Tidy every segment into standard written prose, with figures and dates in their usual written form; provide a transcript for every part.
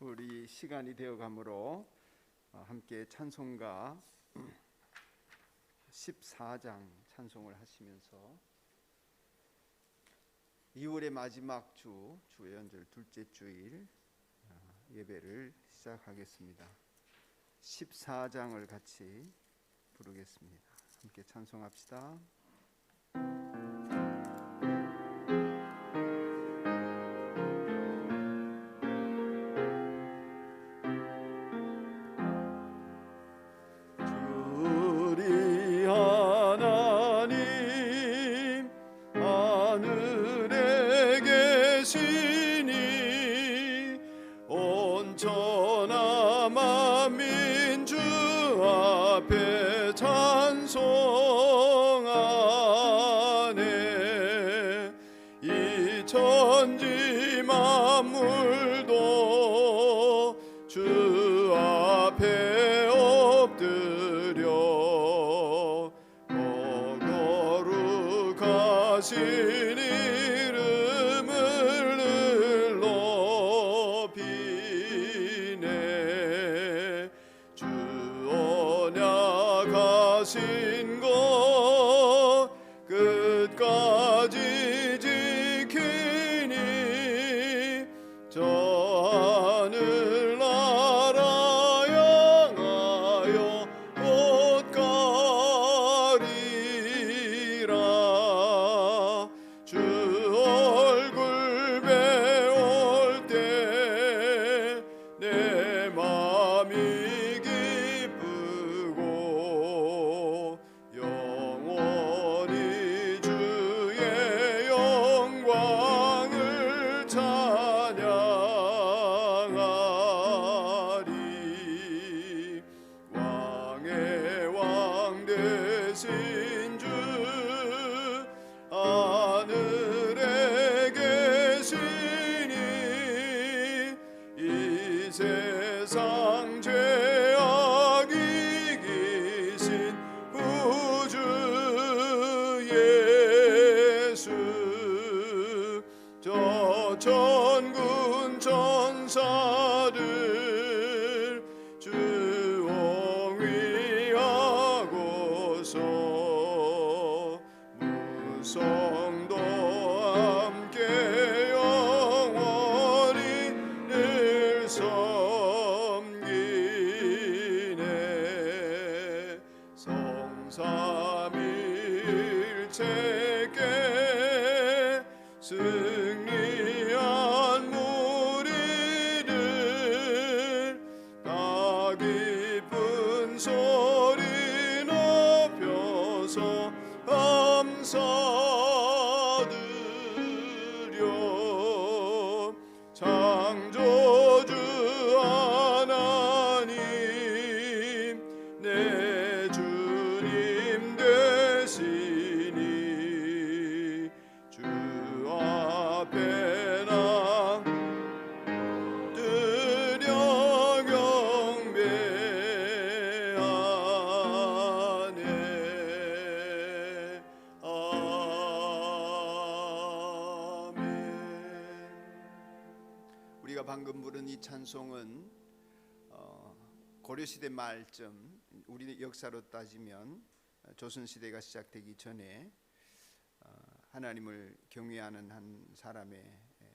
우리 시간이 되어가므로 함께 찬송가 14장 찬송을 하시면서 2월의 마지막 주 주연절 둘째 주일 예배를 시작하겠습니다. 14장을 같이 부르겠습니다. 함께 찬송합시다. 천지 만물도 주 앞에 엎드려 거룩하신 이름을 늘 높이네. 주 언약하신 것 끝까지 저 하늘나라 향하여 곧 가리라. 주 얼굴 배울 때 내 맘이 기쁘고 영원히 주의 영광을 찬양하리. 왕의 왕 되신 주 하늘에 계시니 이 세상 죄악 이기신 구주 예수. 저 천군 천사들 주옹위하고서 무성도 함께 영원히 늘 섬기네. 성삼일체께 승리한 무리들 다 기쁜 소리 높여서 감사드려. 창조주 하나님 내 주님 되시니 주 앞에 나 드려 경배하네. 아멘. 우리가 방금 부른 이 찬송은 고려시대 말쯤, 우리 역사로 따지면 조선시대가 시작되기 전에 하나님을 경외하는 한 사람의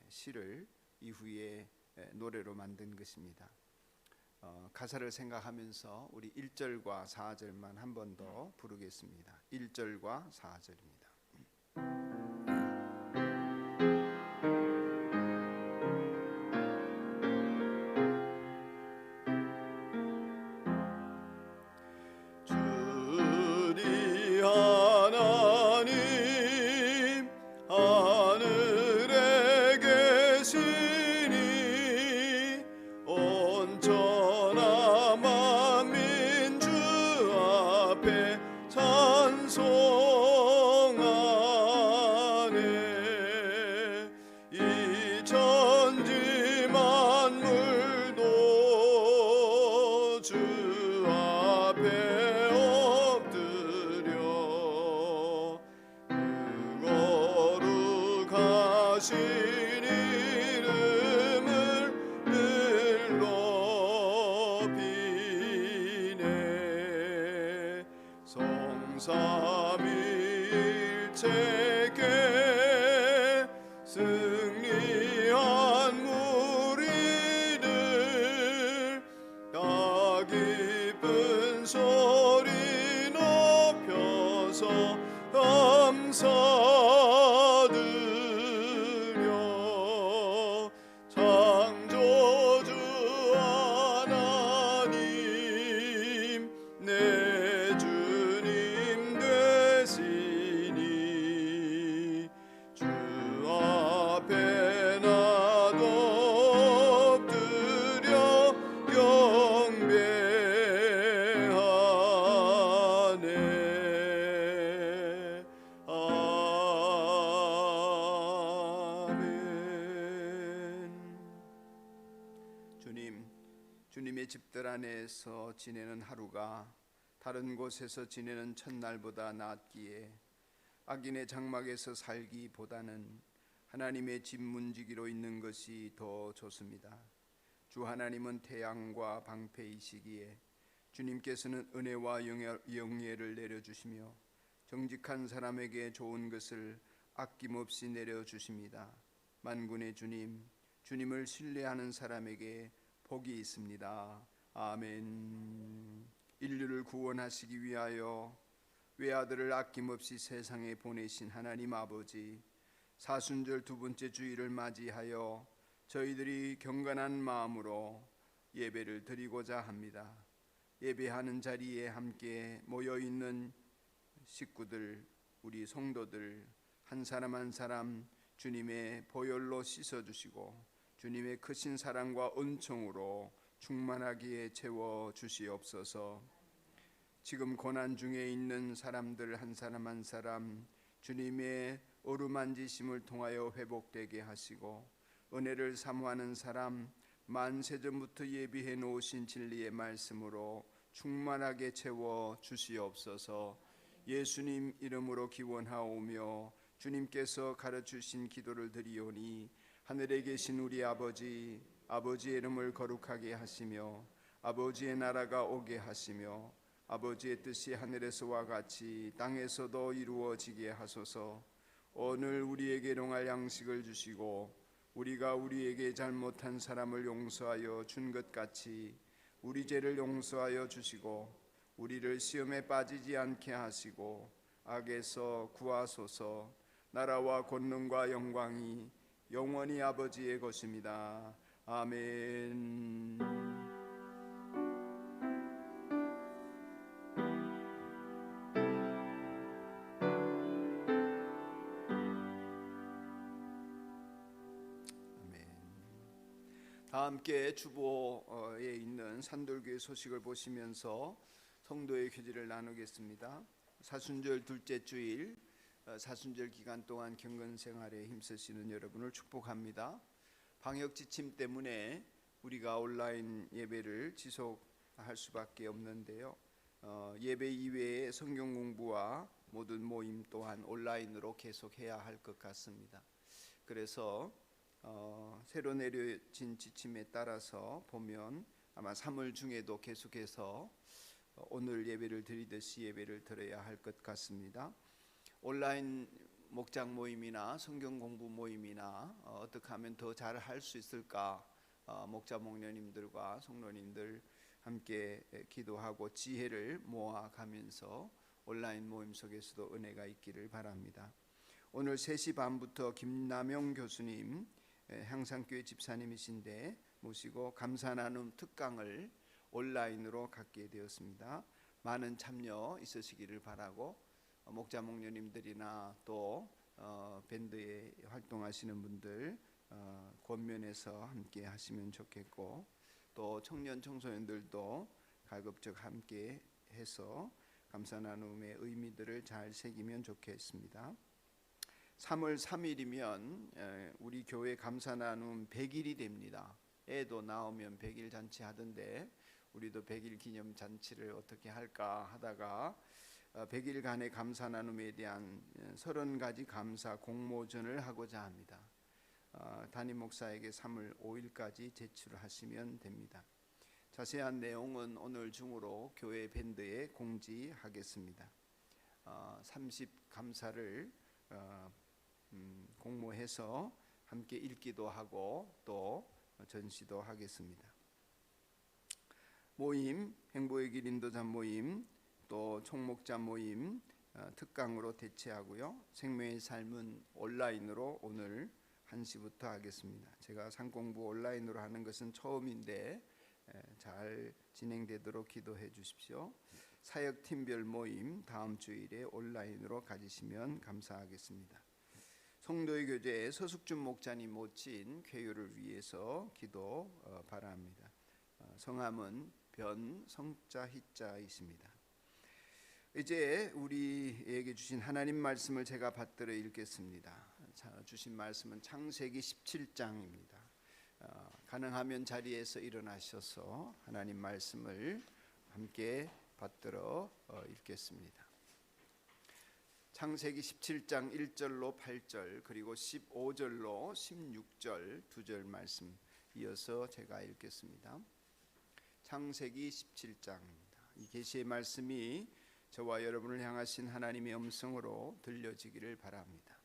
시를 이후에 노래로 만든 것입니다. 가사를 생각하면서 우리 1절과 4절만 한 번 더 부르겠습니다. 1절과 4절입니다. 주리 하나님 하늘에 계시니 온천하 만민 주 앞에 찬송하네. 이 천지 만물도 주 앞에 엎드려 거룩하신 이름을 늘 비네 성삼위일체께 승리한 무리들 다 기쁜 소리 높여서 감사드려 창조주 하나님 내 주님 되시니 주 앞에 나도 엎드려 경배하네. 아멘. 주님의 집들 안에서 지내는 하루가 다른 곳에서 지내는 첫날보다 낫기에 악인의 장막에서 살기보다는 하나님의 집 문지기로 있는 것이 더 좋습니다. 주 하나님은 태양과 방패이시기에 주님께서는 은혜와 영예를 내려주시며 정직한 사람에게 좋은 것을 아낌없이 내려주십니다. 만군의 주님을 신뢰하는 사람에게 복이 있습니다. 아멘. 인류를 구원하시기 위하여 외아들을 아낌없이 세상에 보내신 하나님 아버지, 사순절 두 번째 주일을 맞이하여 저희들이 경건한 마음으로 예배를 드리고자 합니다. 예배하는 자리에 함께 모여있는 식구들, 우리 성도들 한 사람 한 사람 주님의 보혈로 씻어주시고 주님의 크신 사랑과 은총으로 충만하게 채워주시옵소서. 지금 고난 중에 있는 사람들 한 사람 한 사람 주님의 어루만지심을 통하여 회복되게 하시고 은혜를 사모하는 사람 만세전부터 예비해 놓으신 진리의 말씀으로 충만하게 채워주시옵소서. 예수님 이름으로 기원하오며 주님께서 가르치신 기도를 드리오니 하늘에 계신 우리 아버지의 이름을 거룩하게 하시며 아버지의 나라가 오게 하시며 아버지의 뜻이 하늘에서와 같이 땅에서도 이루어지게 하소서. 오늘 우리에게 일용할 양식을 주시고 우리가 우리에게 잘못한 사람을 용서하여 준 것 같이 우리 죄를 용서하여 주시고 우리를 시험에 빠지지 않게 하시고 악에서 구하소서. 나라와 권능과 영광이 영원히 아버지의 것입니다. 아멘. 다 함께 주보에 있는 산돌교회 소식을 보시면서 성도의 교제를 나누겠습니다. 사순절 둘째 주일, 사순절 기간 동안 경건 생활에 힘쓰시는 여러분을 축복합니다. 방역 지침 때문에 우리가 온라인 예배를 지속할 수밖에 없는데요. 예배 이외에 성경 공부와 모든 모임 또한 온라인으로 계속해야 할 것 같습니다. 그래서 새로 내려진 지침에 따라서 보면 아마 3월 중에도 계속해서 오늘 예배를 드리듯이 예배를 드려야 할 것 같습니다. 온라인 목장 모임이나 성경 공부 모임이나 어떻게 하면 더 잘 할 수 있을까, 목자 목녀님들과 성도님들 함께 기도하고 지혜를 모아가면서 온라인 모임 속에서도 은혜가 있기를 바랍니다. 오늘 3시 반부터 김남영 교수님, 향상교회 집사님이신데 모시고 감사 나눔 특강을 온라인으로 갖게 되었습니다. 많은 참여 있으시기를 바라고 목자 목녀님들이나 또 밴드에 활동하시는 분들 권면해서 함께 하시면 좋겠고 또 청년 청소년들도 가급적 함께 해서 감사 나눔의 의미들을 잘 새기면 좋겠습니다. 3월 3일이면 우리 교회 감사 나눔 100일이 됩니다. 애도 나오면 100일 잔치 하던데 우리도 100일 기념 잔치를 어떻게 할까 하다가 100일간의 감사 나눔에 대한 30가지 감사 공모전을 하고자 합니다. 담임 목사에게 3월 5일까지 제출하시면 됩니다. 자세한 내용은 오늘 중으로 교회 밴드에 공지하겠습니다. 30 감사를 공모해서 함께 읽기도 하고 또 전시도 하겠습니다. 모임, 행복의 길 인도자 모임, 또 총목자 모임 특강으로 대체하고요. 생명의 삶은 온라인으로 오늘 1시부터 하겠습니다. 제가 상공부 온라인으로 하는 것은 처음인데 잘 진행되도록 기도해 주십시오. 사역 팀별 모임 다음 주일에 온라인으로 가지시면 감사하겠습니다. 성도의 교제에 서숙준 목사님 모친 쾌유를 위해서 기도 바랍니다. 성함은 변 성자 희자이십니다. 이제 우리에게 주신 하나님 말씀을 제가 받들어 읽겠습니다. 주신 말씀은 창세기 17장입니다. 가능하면 자리에서 일어나셔서 하나님 말씀을 함께 받들어 읽겠습니다. 창세기 17장 1절로 8절 그리고 15절로 16절 두 절 말씀 이어서 제가 읽겠습니다. 창세기 17장입니다. 이 계시의 말씀이 저와 여러분을 향하신 하나님의 음성으로 들려지기를 바랍니다.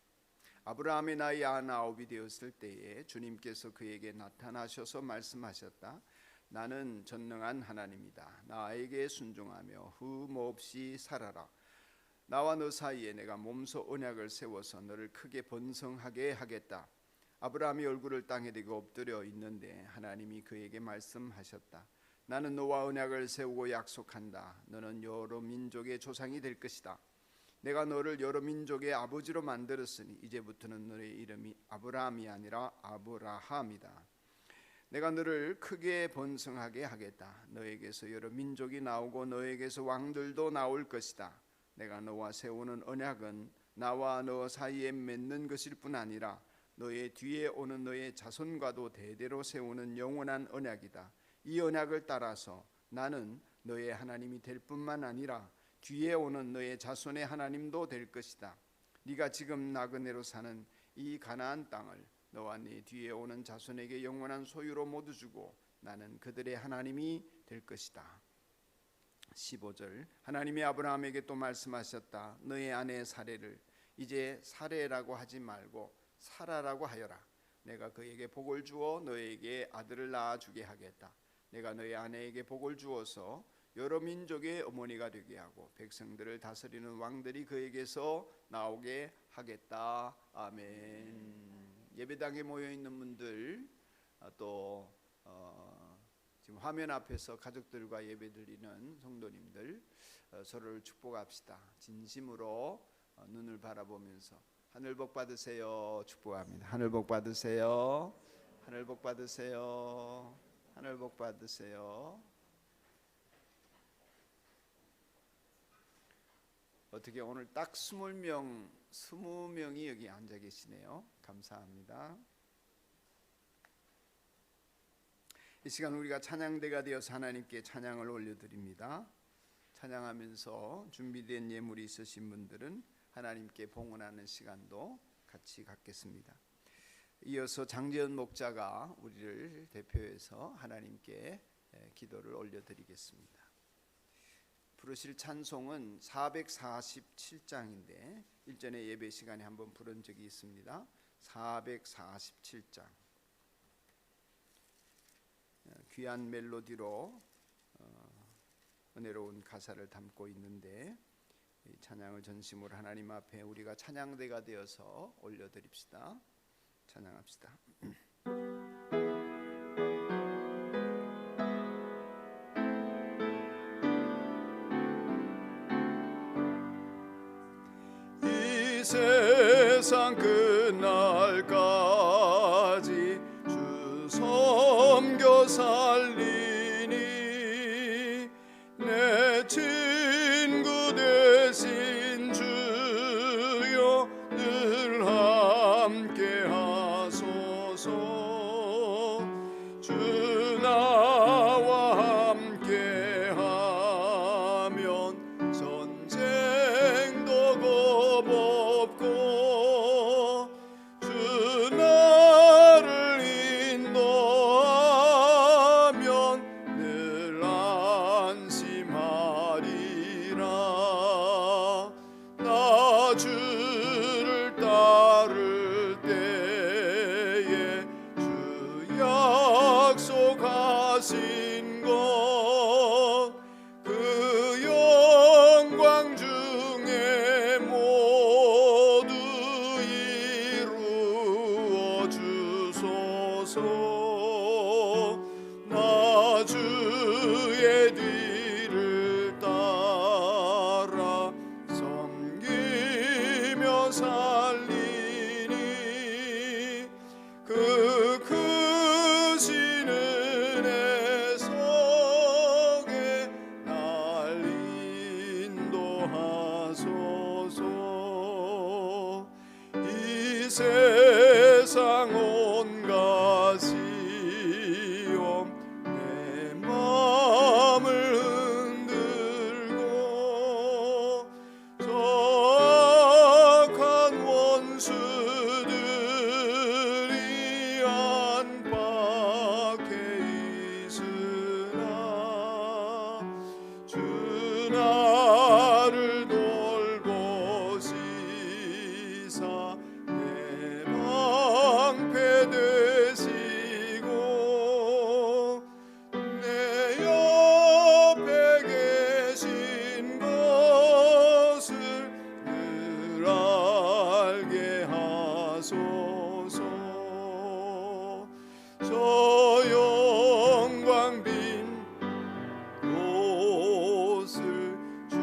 아브라함의 나이 99이 되었을 때에 주님께서 그에게 나타나셔서 말씀하셨다. 나는 전능한 하나님이다. 나에게 순종하며 흠없이 살아라. 나와 너 사이에 내가 몸소 언약을 세워서 너를 크게 번성하게 하겠다. 아브라함이 얼굴을 땅에 대고 엎드려 있는데 하나님이 그에게 말씀하셨다. 나는 너와 언약을 세우고 약속한다. 너는 여러 민족의 조상이 될 것이다. 내가 너를 여러 민족의 아버지로 만들었으니 이제부터는 너의 이름이 아브라함이 아니라 아브라함이다. 내가 너를 크게 번성하게 하겠다. 너에게서 여러 민족이 나오고 너에게서 왕들도 나올 것이다. 내가 너와 세우는 언약은 나와 너 사이에 맺는 것일 뿐 아니라 너의 뒤에 오는 너의 자손과도 대대로 세우는 영원한 언약이다. 이 언약을 따라서 나는 너의 하나님이 될 뿐만 아니라 뒤에 오는 너의 자손의 하나님도 될 것이다. 네가 지금 나그네로 사는 이 가나안 땅을 너와 네 뒤에 오는 자손에게 영원한 소유로 모두 주고 나는 그들의 하나님이 될 것이다. 15절 하나님이 아브라함에게 또 말씀하셨다. 너의 아내 사레를 이제 사레라고 하지 말고 사라라고 하여라. 내가 그에게 복을 주어 너에게 아들을 낳아주게 하겠다. 내가 너의 아내에게 복을 주어서 여러 민족의 어머니가 되게 하고 백성들을 다스리는 왕들이 그에게서 나오게 하겠다. 아멘. 예배당에 모여 있는 분들 또 지금 화면 앞에서 가족들과 예배드리는 성도님들 서로를 축복합시다. 진심으로 눈을 바라보면서 하늘 복 받으세요. 축복합니다. 하늘 복 받으세요. 하늘 복 받으세요. 하늘 복 받으세요. 어떻게 오늘 딱 20명이 여기 앉아 계시네요. 감사합니다. 이 시간 우리가 찬양대가 되어서 하나님께 찬양을 올려드립니다. 찬양하면서 준비된 예물이 있으신 분들은 하나님께 봉헌하는 시간도 같이 갖겠습니다. 이어서 장재현 목자가 우리를 대표해서 하나님께 기도를 올려드리겠습니다. 부르실 찬송은 447장인데 일전에 예배 시간에 한번 부른 적이 있습니다. 447장 귀한 멜로디로 은혜로운 가사를 담고 있는데 이 찬양을 전심으로 하나님 앞에 우리가 찬양대가 되어서 올려드립시다. 찬양합시다. 이 세상 끝날까지 주 섬겨 살리니 내 친구 되신 주여 늘 함께 하소서. 주 나와 함께 하면 전쟁도 겁없고 주 나를 인도하면 주의 뒤를 따라 섬기며 살리니 그 크신 은혜 속에 날 인도하소서. 이 세상 온갖 시험 내 맘을 흔들고 악한 원수들이 안팎에 있으나 주 나를 돌보시사 내 방패 되시고 내 옆에 계신 것을 늘 알게 하소서. 저 영광 빈 옷을 주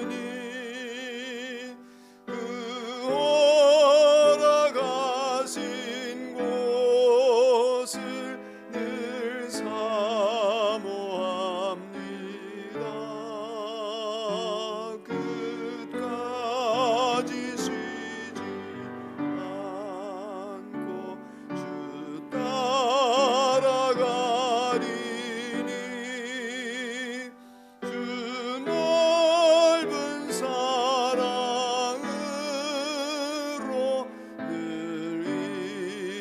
허락했으니 그 허락하신 곳을 늘 사모합니다. 끝까지 쉬지 않고 주 따라가리니 주 넓은 사랑으로 늘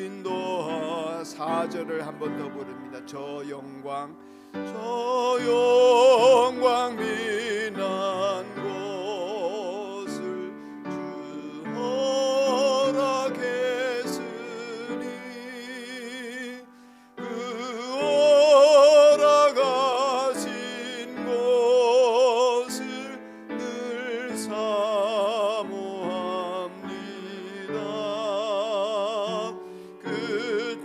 인도하. 4절을 한 번 더 부릅니다. 저 영광 빛난 곳을 주 허락했으니 그 허락하신 곳을 늘 사모합니다.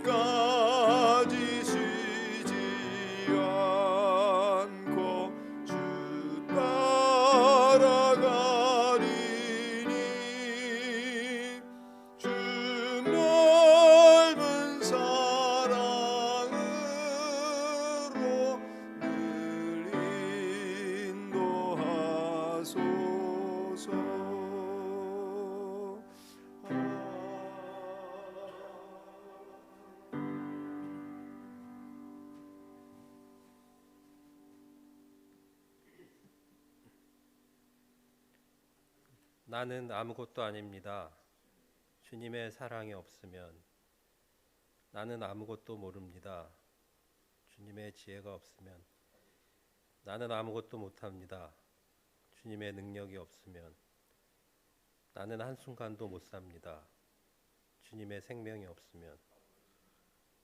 끝까지 쉬지 않고 주 따라가리니 주 넓은 사랑으로 늘 인도하소서. 나는 아무것도 아닙니다. 주님의 사랑이 없으면 나는 아무것도 모릅니다. 주님의 지혜가 없으면 나는 아무것도 못합니다. 주님의 능력이 없으면 나는 한순간도 못 삽니다. 주님의 생명이 없으면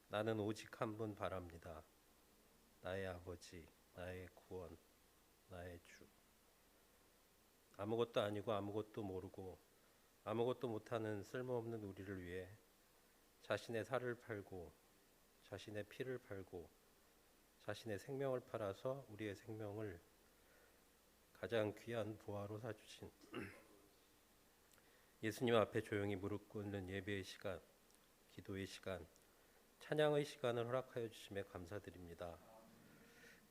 나는 오직 한 분 바랍니다. 나의 아버지, 나의 구원, 나의 주. 아무것도 아니고 아무것도 모르고 아무것도 못하는 쓸모없는 우리를 위해 자신의 살을 팔고 자신의 피를 팔고 자신의 생명을 팔아서 우리의 생명을 가장 귀한 보화로 사주신 예수님 앞에 조용히 무릎 꿇는 예배의 시간, 기도의 시간, 찬양의 시간을 허락하여 주심에 감사드립니다.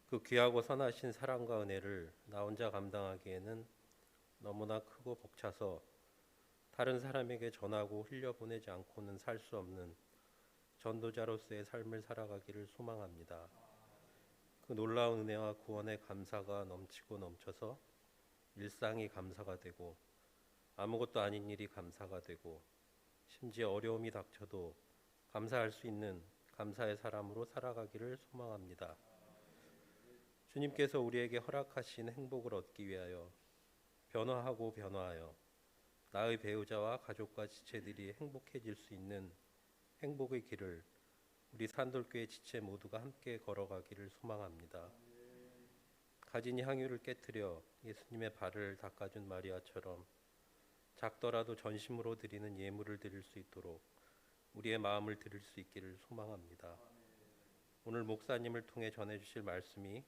그 귀하고 선하신 사랑과 은혜를 나 혼자 감당하기에는 너무나 크고 벅차서 다른 사람에게 전하고 흘려보내지 않고는 살 수 없는 전도자로서의 삶을 살아가기를 소망합니다. 그 놀라운 은혜와 구원의 감사가 넘치고 넘쳐서 일상이 감사가 되고 아무것도 아닌 일이 감사가 되고 심지어 어려움이 닥쳐도 감사할 수 있는 감사의 사람으로 살아가기를 소망합니다. 주님께서 우리에게 허락하신 행복을 얻기 위하여 변화하고 변화하여 나의 배우자와 가족과 지체들이 행복해질 수 있는 행복의 길을 우리 산돌교회 지체 모두가 함께 걸어가기를 소망합니다. 가진 향유를 깨뜨려 예수님의 발을 닦아준 마리아처럼 작더라도 전심으로 드리는 예물을 드릴 수 있도록 우리의 마음을 들을 수 있기를 소망합니다. 오늘 목사님을 통해 전해주실 말씀이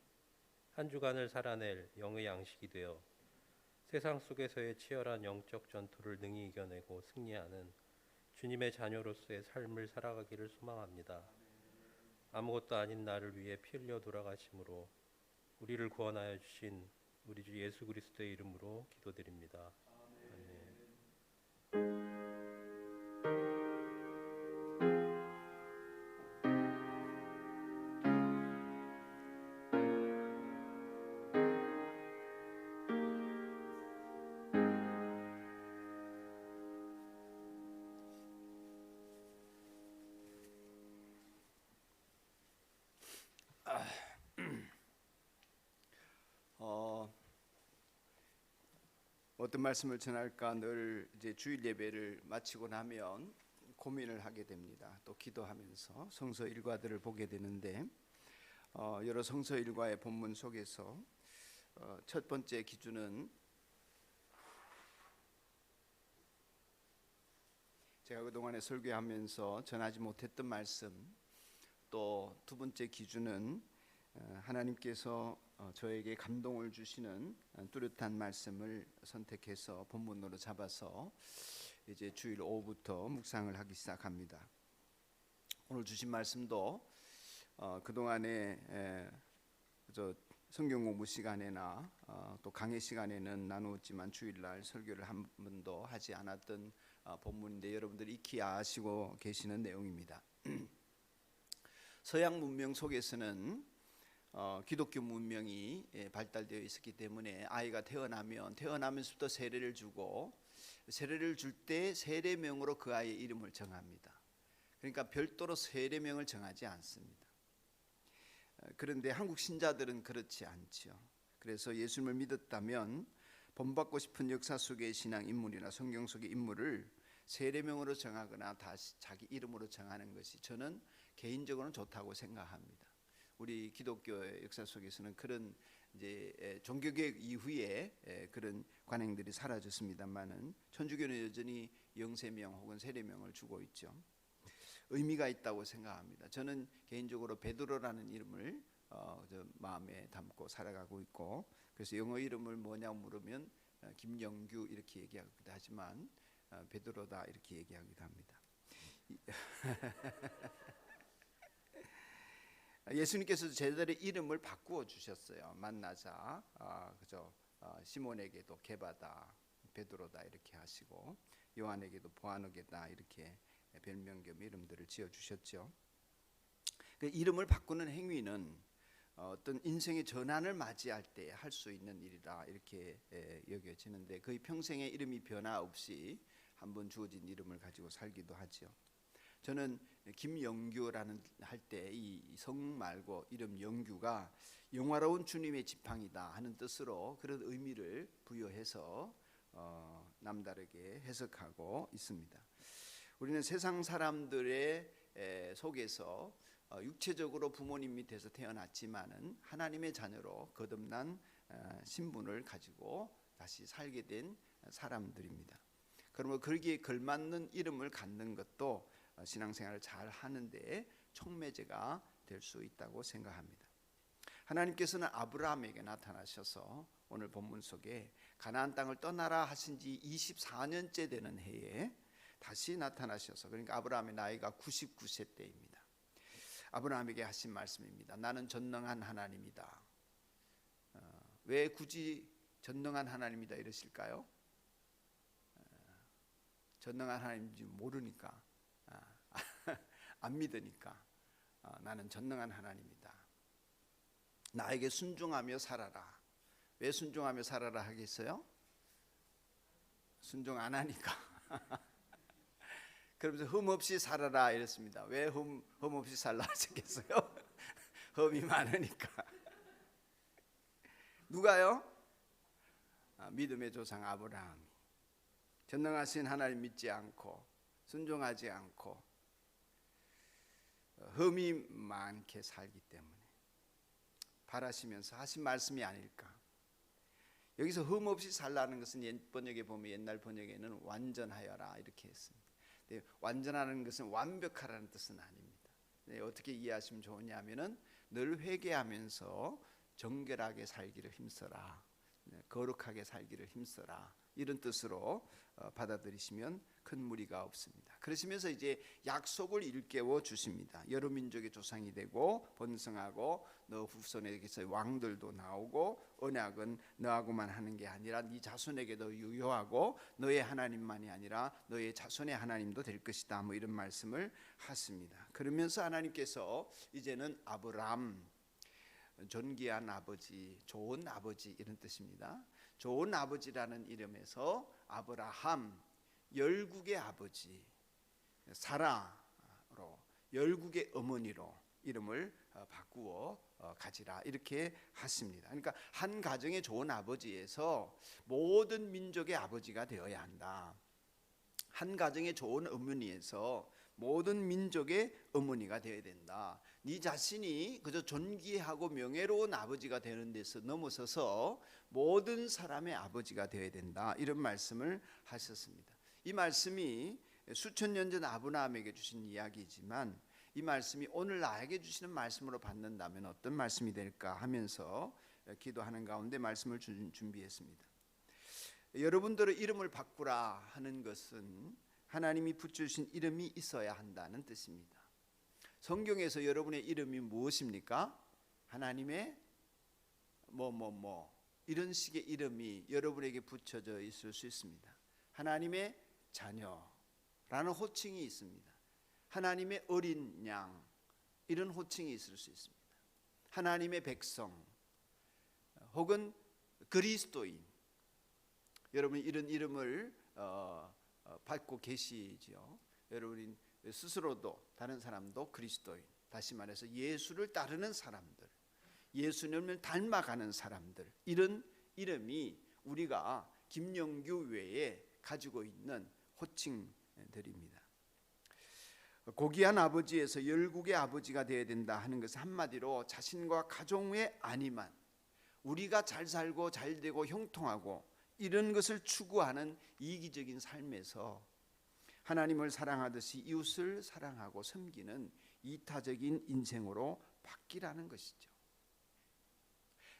한 주간을 살아낼 영의 양식이 되어 세상 속에서의 치열한 영적 전투를 능히 이겨내고 승리하는 주님의 자녀로서의 삶을 살아가기를 소망합니다. 아무것도 아닌 나를 위해 피 흘려 돌아가심으로 우리를 구원하여 주신 우리 주 예수 그리스도의 이름으로 기도드립니다. 아멘. 어떤 말씀을 전할까 늘 이제 주일 예배를 마치고 나면 고민을 하게 됩니다. 또 기도하면서 성서 일과들을 보게 되는데 여러 성서 일과의 본문 속에서 첫 번째 기준은 제가 그동안에 설교하면서 전하지 못했던 말씀, 또 두 번째 기준은 하나님께서 저에게 감동을 주시는 뚜렷한 말씀을 선택해서 본문으로 잡아서 이제 주일 오후부터 묵상을 하기 시작합니다. 오늘 주신 말씀도 그동안에 저 성경 공부 시간에나 또 강의 시간에는 나누었지만 주일날 설교를 한 번도 하지 않았던 본문인데 여러분들이 익히 아시고 계시는 내용입니다. 서양 문명 속에서는 기독교 문명이 발달되어 있었기 때문에 아이가 태어나면서부터 세례를 주고 세례를 줄 때 세례명으로 그 아이의 이름을 정합니다. 그러니까 별도로 세례명을 정하지 않습니다. 그런데 한국 신자들은 그렇지 않죠. 그래서 예수님을 믿었다면 본받고 싶은 역사 속의 신앙 인물이나 성경 속의 인물을 세례명으로 정하거나 다시 자기 이름으로 정하는 것이 저는 개인적으로는 좋다고 생각합니다. 우리 기독교의 역사 속에서는 그런 이제 종교개혁 이후에 그런 관행들이 사라졌습니다만은 천주교는 여전히 영세명 혹은 세례명을 주고 있죠. 의미가 있다고 생각합니다. 저는 개인적으로 베드로라는 이름을 마음에 담고 살아가고 있고, 그래서 영어 이름을 뭐냐고 물으면 김영규 이렇게 얘기하기도 하지만 베드로다 이렇게 얘기하기도 합니다. 예수님께서 제자들의 이름을 바꾸어 주셨어요. 만나자 그죠? 시몬에게도 게바다, 베드로다 이렇게 하시고 요한에게도 보아너게다 이렇게 별명 겸 이름들을 지어 주셨죠. 그 이름을 바꾸는 행위는 어떤 인생의 전환을 맞이할 때 할 수 있는 일이다 이렇게 여겨지는데 거의 평생의 이름이 변화 없이 한번 주어진 이름을 가지고 살기도 하죠. 저는 김영규라는 할 때 이 성 말고 이름 영규가 영화로운 주님의 지팡이다 하는 뜻으로 그런 의미를 부여해서 남다르게 해석하고 있습니다. 우리는 세상 사람들의 속에서 육체적으로 부모님 밑에서 태어났지만은 하나님의 자녀로 거듭난 신분을 가지고 다시 살게 된 사람들입니다. 그러면 거기에 걸맞는 이름을 갖는 것도 신앙생활을 잘 하는데 촉매제가 될 수 있다고 생각합니다. 하나님께서는 아브라함에게 나타나셔서 오늘 본문 속에 가나안 땅을 떠나라 하신 지 24년째 되는 해에 다시 나타나셔서, 그러니까 아브라함의 나이가 99세 때입니다. 아브라함에게 하신 말씀입니다. 나는 전능한 하나님이다. 왜 굳이 전능한 하나님이다 이러실까요? 전능한 하나님인지 모르니까, 안 믿으니까 나는 전능한 하나님이다. 나에게 순종하며 살아라. 왜 순종하며 살아라 하겠어요? 순종 안 하니까. 그러면서 흠 없이 살아라 이랬습니다. 왜 흠 없이 살라 하셨겠어요? 흠이 많으니까. 누가요? 믿음의 조상 아브라함이 전능하신 하나님 믿지 않고 순종하지 않고 흠이 많게 살기 때문에 바라시면서 하신 말씀이 아닐까. 여기서 흠 없이 살라는 것은 옛 번역에 보면, 옛날 번역에는 완전하여라 이렇게 했습니다. 네, 완전하는 것은 완벽하라는 뜻은 아닙니다. 네, 어떻게 이해하시면 좋으냐면은 늘 회개하면서 정결하게 살기를 힘써라, 네, 거룩하게 살기를 힘써라, 이런 뜻으로 받아들이시면 큰 무리가 없습니다. 그러시면서 이제 약속을 일깨워 주십니다. 여러 민족의 조상이 되고 번성하고 너 후손에게서 왕들도 나오고 언약은 너하고만 하는 게 아니라 네 자손에게도 유효하고 너의 하나님만이 아니라 너의 자손의 하나님도 될 것이다, 뭐 이런 말씀을 하십니다. 그러면서 하나님께서 이제는 아브람, 존귀한 아버지, 좋은 아버지, 이런 뜻입니다. 좋은 아버지라는 이름에서 아브라함, 열국의 아버지, 사라로 열국의 어머니로 이름을 바꾸어 가지라, 이렇게 하십니다. 그러니까 한 가정의 좋은 아버지에서 모든 민족의 아버지가 되어야 한다. 한 가정의 좋은 어머니에서 모든 민족의 어머니가 되어야 된다. 네 자신이 그저 존귀하고 명예로운 아버지가 되는 데서 넘어서서 모든 사람의 아버지가 되어야 된다, 이런 말씀을 하셨습니다. 이 말씀이 수천 년 전 아브라함에게 주신 이야기이지만 이 말씀이 오늘 나에게 주시는 말씀으로 받는다면 어떤 말씀이 될까 하면서 기도하는 가운데 말씀을 준비했습니다. 여러분들의 이름을 바꾸라 하는 것은 하나님이 붙여주신 이름이 있어야 한다는 뜻입니다. 성경에서 여러분의 이름이 무엇입니까? 하나님의 이런 식의 이름이 여러분에게 붙여져 있을 수 있습니다. 하나님의 자녀라는 호칭이 있습니다. 하나님의 어린 양, 이런 호칭이 있을 수 있습니다. 하나님의 백성 혹은 그리스도인, 여러분이 이런 이름을 받고 계시지요. 여러분이 스스로도 다른 사람도 그리스도인, 다시 말해서 예수를 따르는 사람들, 예수님을 닮아가는 사람들, 이런 이름이 우리가 김영규 외에 가지고 있는 호칭들입니다. 고귀한 아버지에서 열국의 아버지가 되어야 된다 하는 것은 한마디로 자신과 가족 외 아니만 우리가 잘 살고 잘 되고 형통하고 이런 것을 추구하는 이기적인 삶에서 하나님을 사랑하듯이 이웃을 사랑하고 섬기는 이타적인 인생으로 바뀌라는 것이죠.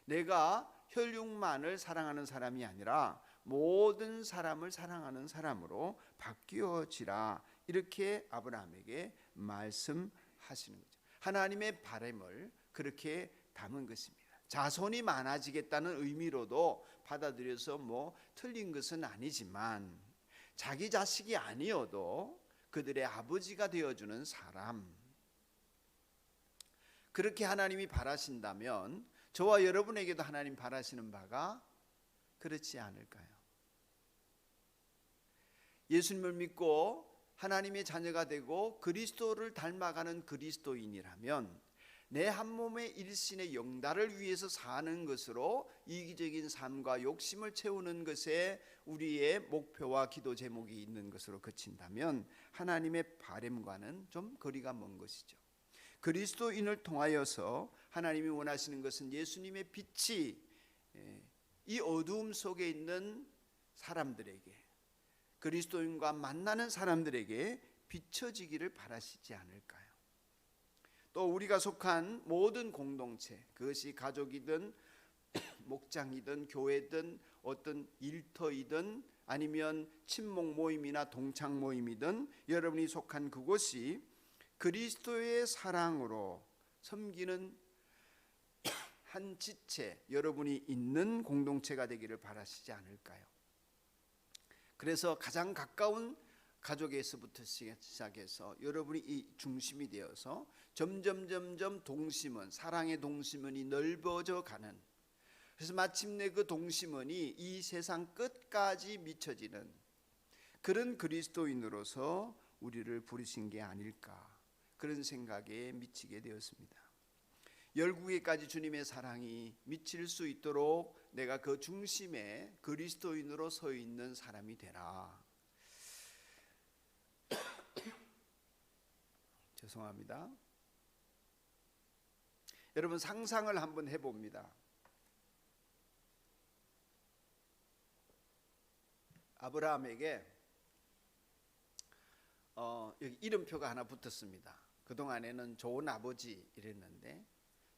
내가 혈육만을 사랑하는 사람이 아니라 모든 사람을 사랑하는 사람으로 바뀌어지라, 이렇게 아브라함에게 말씀하시는 거죠. 하나님의 바람을 그렇게 담은 것입니다. 자손이 많아지겠다는 의미로도 받아들여서 틀린 것은 아니지만 자기 자식이 아니어도 그들의 아버지가 되어주는 사람, 그렇게 하나님이 바라신다면 저와 여러분에게도 하나님 바라시는 바가 그렇지 않을까요? 예수님을 믿고 하나님의 자녀가 되고 그리스도를 닮아가는 그리스도인이라면 내 한 몸의 일신의 영달을 위해서 사는 것으로 이기적인 삶과 욕심을 채우는 것에 우리의 목표와 기도 제목이 있는 것으로 그친다면 하나님의 바람과는 좀 거리가 먼 것이죠. 그리스도인을 통하여서 하나님이 원하시는 것은 예수님의 빛이 이 어두움 속에 있는 사람들에게, 그리스도인과 만나는 사람들에게 비춰지기를 바라시지 않을까요? 또 우리가 속한 모든 공동체, 그것이 가족이든 목장이든 교회든 어떤 일터이든 아니면 친목 모임이나 동창 모임이든 여러분이 속한 그곳이 그리스도의 사랑으로 섬기는 한 지체, 여러분이 있는 공동체가 되기를 바라시지 않을까요? 그래서 가장 가까운 가족에서부터 시작해서 여러분이 이 중심이 되어서 점점 동심원, 사랑의 동심원이 넓어져 가는, 그래서 마침내 그 동심원이 이 세상 끝까지 미쳐지는 그런 그리스도인으로서 우리를 부르신 게 아닐까, 그런 생각에 미치게 되었습니다. 열국에까지 주님의 사랑이 미칠 수 있도록 내가 그 중심에 그리스도인으로 서 있는 사람이 되라. 죄송합니다. 여러분 상상을 한번 해봅니다. 아브라함에게 여기 이름표가 하나 붙었습니다. 그동안에는 좋은 아버지 이랬는데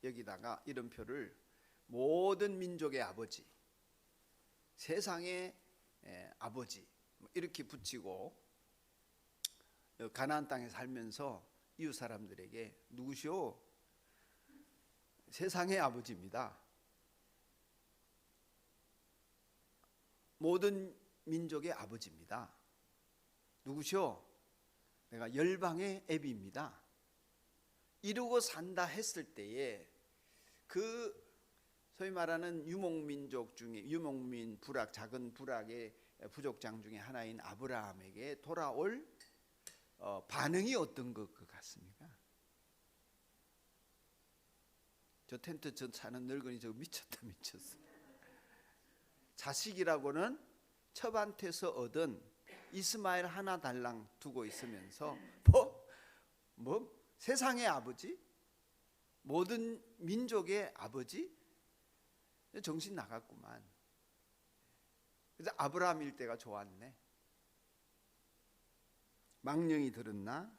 여기다가 이름표를 모든 민족의 아버지, 세상의 아버지 이렇게 붙이고 가나안 땅에 살면서 이웃 사람들에게 누구시오? 세상의 아버지입니다. 모든 민족의 아버지입니다. 누구시오? 내가 열방의 애비입니다. 이루고 산다 했을 때에 그 소위 말하는 유목민족 중에 유목민 부락, 작은 부락의 부족장 중에 하나인 아브라함에게 돌아올 반응이 어떤 것 같습니까? 저 텐트 저 사는 늙은이 저거 미쳤다 미쳤어. 자식이라고는 첩한테서 얻은 이스마엘 하나 달랑 두고 있으면서 뭐 세상의 아버지, 모든 민족의 아버지, 정신 나갔구만. 그래서 아브라함 일대가 좋았네. 망령이 들었나?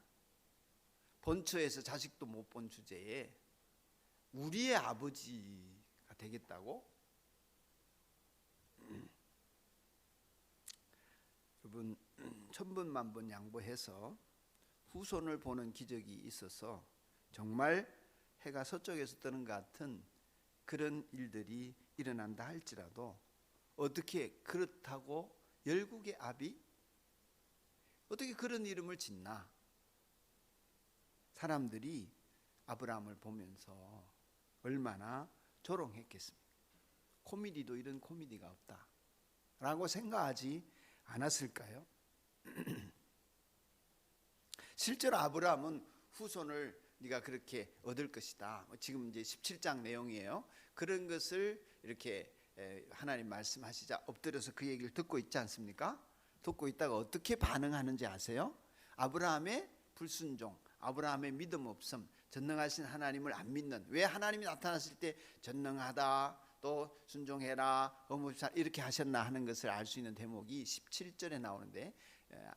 본처에서 자식도 못 본 주제에 우리의 아버지가 되겠다고? 여러분, 천번만번 양보해서 후손을 보는 기적이 있어서 정말 해가 서쪽에서 뜨는 것 같은 그런 일들이 일어난다 할지라도 어떻게 그렇다고 열국의 아비? 어떻게 그런 이름을 짓나? 사람들이 아브라함을 보면서 얼마나 조롱했겠습니까? 코미디도 이런 코미디가 없다 라고 생각하지 않았을까요? 실제로 아브라함은 후손을 네가 그렇게 얻을 것이다. 지금 이제 17장 내용이에요. 그런 것을 이렇게 하나님 말씀하시자 엎드려서 그 얘기를 듣고 있지 않습니까? 듣고 있다가 어떻게 반응하는지 아세요? 아브라함의 불순종, 아브라함의 믿음 없음, 전능하신 하나님을 안 믿는. 왜 하나님이 나타났을 때 전능하다, 또 순종해라, 이렇게 하셨나 하는 것을 알 수 있는 대목이 17절에 나오는데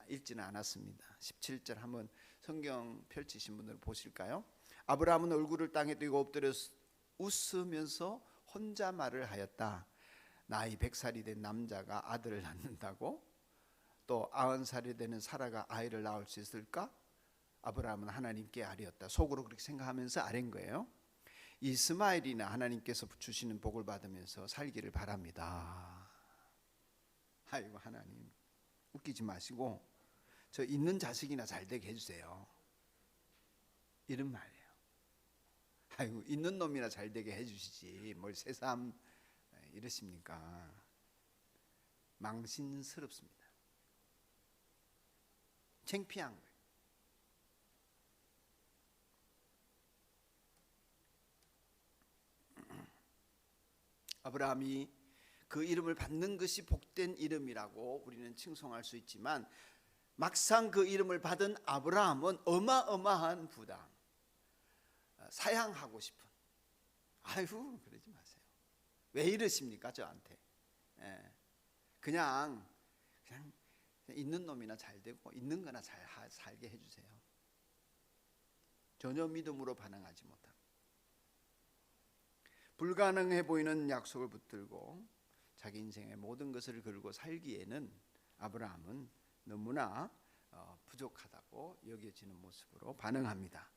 읽지는 않았습니다. 17절 한번 성경 펼치신 분들 보실까요? 아브라함은 얼굴을 땅에 띄고 엎드려 웃으면서 혼자 말을 하였다. 나이 100살이 된 남자가 아들을 낳는다고? 또 90살이 되는 사라가 아이를 낳을 수 있을까? 아브라함은 하나님께 아뢰었다. 속으로 그렇게 생각하면서 아뢰인 거예요. 이스마엘이나 하나님께서 주시는 복을 받으면서 살기를 바랍니다. 아이고 하나님, 웃기지 마시고 저 있는 자식이나 잘 되게 해주세요. 이런 말이에요. 아이고 있는 놈이나 잘 되게 해주시지 뭘 새삼 이러십니까? 망신스럽습니다. 창피한 거예요. 아브라함이 그 이름을 받는 것이 복된 이름이라고 우리는 칭송할 수 있지만 막상 그 이름을 받은 아브라함은 어마어마한 부담, 사양하고 싶은. 아유 그러지 마세요. 왜 이러십니까 저한테? 그냥 있는 놈이나 잘 되고 있는 거나 잘 살게 해주세요. 전혀 믿음으로 반응하지 못합니다. 불가능해 보이는 약속을 붙들고 자기 인생의 모든 것을 걸고 살기에는 아브라함은 너무나 부족하다고 여겨지는 모습으로 반응합니다.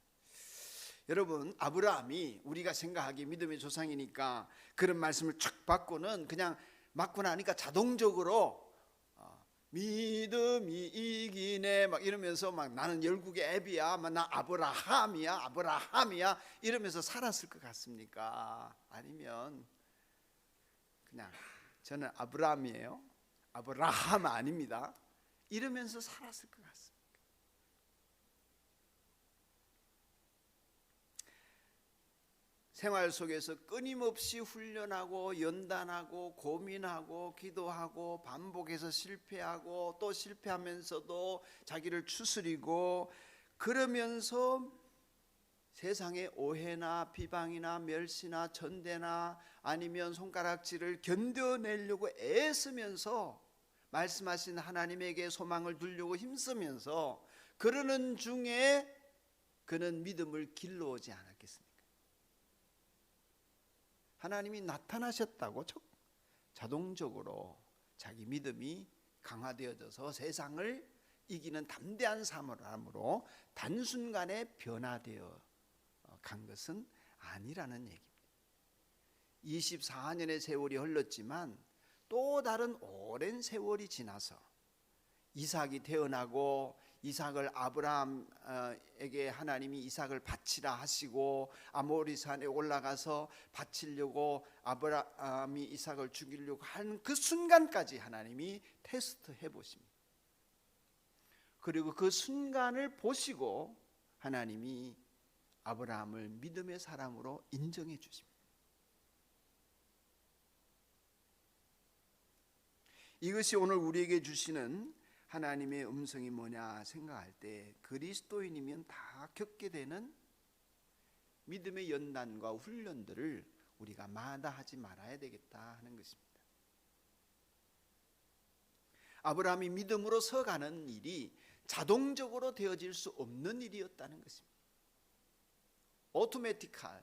여러분, 아브라함이 우리가 생각하기에 믿음의 조상이니까 그런 말씀을 쫙 받고는 그냥 맞고 나니까 자동적으로 믿음이 이기네 막 이러면서 막 나는 열국의 애비야, 막 나 아브라함이야 이러면서 살았을 것 같습니까? 아니면 그냥 저는 아브라함이에요, 아브라함 아닙니다 이러면서 살았을 것 같습니다. 생활 속에서 끊임없이 훈련하고 연단하고 고민하고 기도하고 반복해서 실패하고 또 실패하면서도 자기를 추스리고 그러면서 세상의 오해나 비방이나 멸시나 전대나 아니면 손가락질을 견뎌내려고 애쓰면서 말씀하신 하나님에게 소망을 두려고 힘쓰면서 그러는 중에 그는 믿음을 길러오지 않았겠습니까? 하나님이 나타나셨다고 자동적으로 자기 믿음이 강화되어져서 세상을 이기는 담대한 사람으로 단순간에 변화되어 간 것은 아니라는 얘기입니다. 24년의 세월이 흘렀지만 또 다른 오랜 세월이 지나서 이삭이 태어나고 이삭을 아브라함에게 하나님이 이삭을 바치라 하시고 아모리산에 올라가서 바치려고 아브라함이 이삭을 죽이려고 하는 그 순간까지 하나님이 테스트해 보십니다. 그리고 그 순간을 보시고 하나님이 아브라함을 믿음의 사람으로 인정해 주십니다. 이것이 오늘 우리에게 주시는 하나님의 음성이 뭐냐 생각할 때 그리스도인이면 다 겪게 되는 믿음의 연단과 훈련들을 우리가 마다하지 말아야 되겠다 하는 것입니다. 아브라함이 믿음으로 서가는 일이 자동적으로 되어질 수 없는 일이었다는 것입니다. 오토매티컬리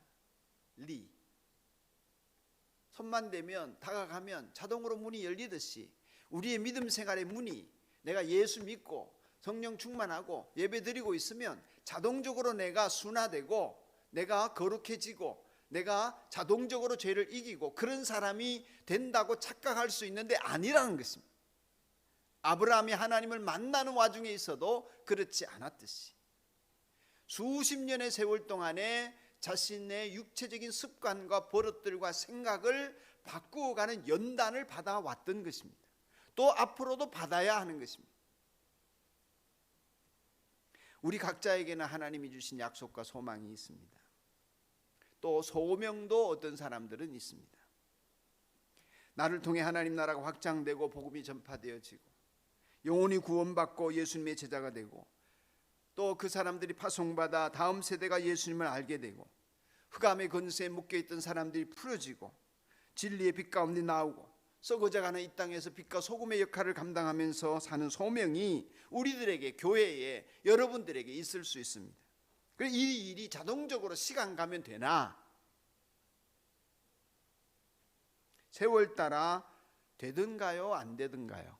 손만 대면 다가가면 자동으로 문이 열리듯이 우리의 믿음 생활의 문이 내가 예수 믿고 성령 충만하고 예배 드리고 있으면 자동적으로 내가 순화되고 내가 거룩해지고 내가 자동적으로 죄를 이기고 그런 사람이 된다고 착각할 수 있는데 아니라는 것입니다. 아브라함이 하나님을 만나는 와중에 있어도 그렇지 않았듯이 수십 년의 세월 동안에 자신의 육체적인 습관과 버릇들과 생각을 바꾸어가는 연단을 받아왔던 것입니다. 또 앞으로도 받아야 하는 것입니다. 우리 각자에게는 하나님이 주신 약속과 소망이 있습니다. 또 소명도 어떤 사람들은 있습니다. 나를 통해 하나님 나라가 확장되고 복음이 전파되어지고 영혼이 구원받고 예수님의 제자가 되고 또 그 사람들이 파송받아 다음 세대가 예수님을 알게 되고 흑암의 권세에 묶여있던 사람들이 풀어지고 진리의 빛 가운데 나오고 썩어져가는 이 땅에서 빛과 소금의 역할을 감당하면서 사는 소명이 우리들에게 교회에 여러분들에게 있을 수 있습니다. 그래서 이 일이 자동적으로 시간 가면 되나 세월 따라 되든가요 안 되든가요?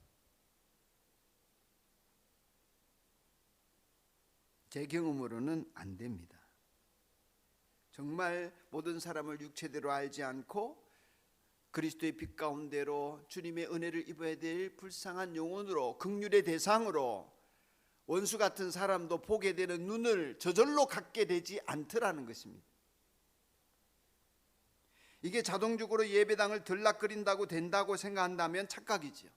제 경험으로는 안 됩니다. 정말 모든 사람을 육체대로 알지 않고 그리스도의 빛 가운데로 주님의 은혜를 입어야 될 불쌍한 영혼으로 긍휼의 대상으로 원수 같은 사람도 보게 되는 눈을 저절로 갖게 되지 않더라는 것입니다. 이게 자동적으로 예배당을 들락거린다고 된다고 생각한다면 착각이지요.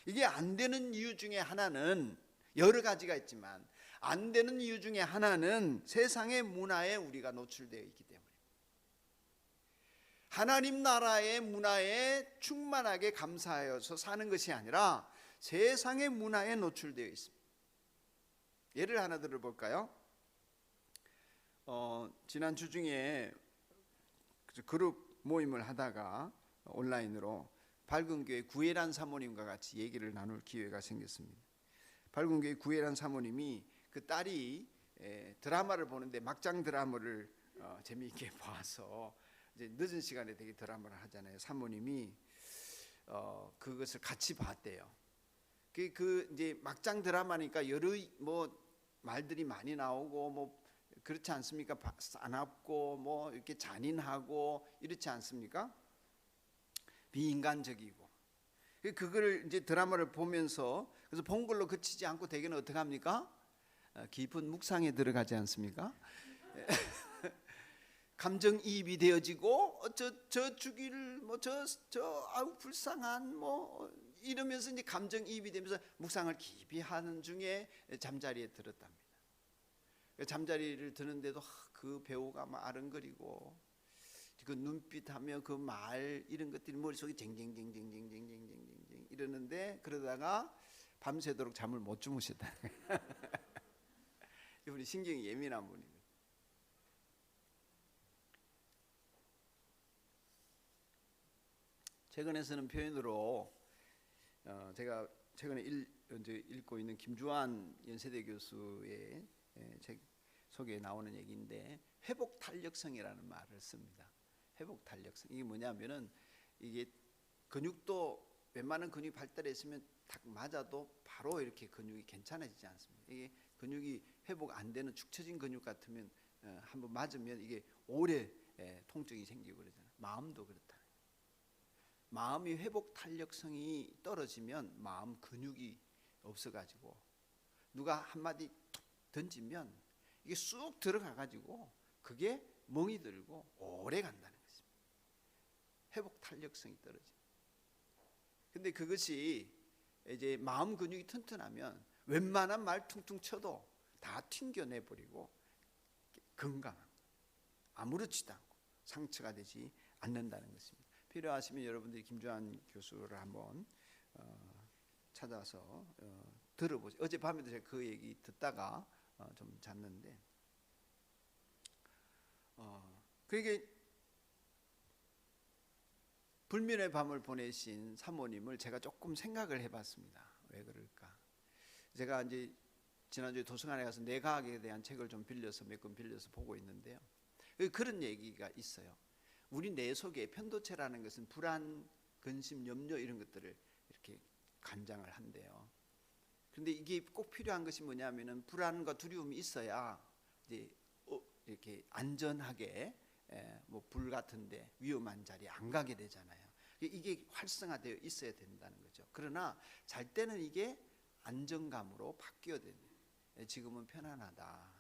이게 안 되는 이유 중에 하나는 여러 가지가 있지만 안 되는 이유 중에 하나는 세상의 문화에 우리가 노출되어 있기 때문에 하나님 나라의 문화에 충만하게 감사하여서 사는 것이 아니라 세상의 문화에 노출되어 있습니다. 예를 하나 들어볼까요? 지난 주 중에 그룹 모임을 하다가 온라인으로 밝은교회 구혜란 사모님과 같이 얘기를 나눌 기회가 생겼습니다. 밝은교회 구혜란 사모님이 그 딸이 드라마를 보는데 막장 드라마를 재미있게 봐서 이제 늦은 시간에 되게 드라마를 하잖아요. 사모님이 그것을 같이 봤대요. 그 이제 막장 드라마니까 여러 뭐 말들이 많이 나오고 뭐 그렇지 않습니까? 사납고 뭐 이렇게 잔인하고 이렇지 않습니까? 비인간적이고 그걸 이제 드라마를 보면서 그래서 본 걸로 그치지 않고 대개는 어떻게 합니까? 깊은 묵상에 들어가지 않습니까? 감정이입이 되어지고 저 주기를 뭐 저 아우 불쌍한 뭐 이러면서 이제 감정이입이 되면서 묵상을 깊이 하는 중에 잠자리에 들었답니다. 잠자리를 드는데도 그 배우가 막 아른거리고 그 눈빛하며 그 말 이런 것들이 머릿속에 쟁쟁쟁쟁쟁쟁쟁쟁쟁 이러는데 그러다가 밤새도록 잠을 못 주무셨다. 이분이 신경이 예민한 분이에요. 최근에 쓰는 표현으로 제가 최근에 이제 읽고 있는 김주환 연세대 교수의 책 속에 나오는 얘기인데 회복 탄력성이라는 말을 씁니다. 회복 탄력성. 이게 뭐냐면은 이게 근육도 웬만한 근육이 발달했으면 딱 맞아도 바로 이렇게 근육이 괜찮아지지 않습니다. 이게 근육이 회복 안 되는 축 처진 근육 같으면 한번 맞으면 이게 오래 통증이 생기고 그러잖아요. 마음도 그렇다. 마음이 회복 탄력성이 떨어지면 마음 근육이 없어가지고 누가 한마디 툭 던지면 이게 쑥 들어가가지고 그게 멍이 들고 오래 간다는 것입니다. 회복 탄력성이 떨어져. 근데 그것이 이제 마음 근육이 튼튼하면 웬만한 말 퉁퉁 쳐도 다 튕겨내버리고 건강한, 아무렇지도 않고 상처가 되지 않는다는 것입니다. 필요하시면 여러분들이 김주환 교수를 한번 찾아서 들어보세요. 어젯밤에도 제가 그 얘기 듣다가 좀 잤는데 그게 불면의 밤을 보내신 사모님을 제가 조금 생각을 해봤습니다. 왜 그럴까? 제가 이제 지난주에 도서관에 가서 뇌과학에 대한 책을 좀 빌려서 몇 권 빌려서 보고 있는데요. 그런 얘기가 있어요. 우리 뇌 속에 편도체라는 것은 불안, 근심, 염려 이런 것들을 이렇게 관장을 한대요. 그런데 이게 꼭 필요한 것이 뭐냐면은 불안과 두려움이 있어야 이제 이렇게 안전하게 뭐 불 같은데 위험한 자리에 안 가게 되잖아요. 이게 활성화되어 있어야 된다는 거죠. 그러나 잘 때는 이게 안정감으로 바뀌어야 되는. 지금은 편안하다.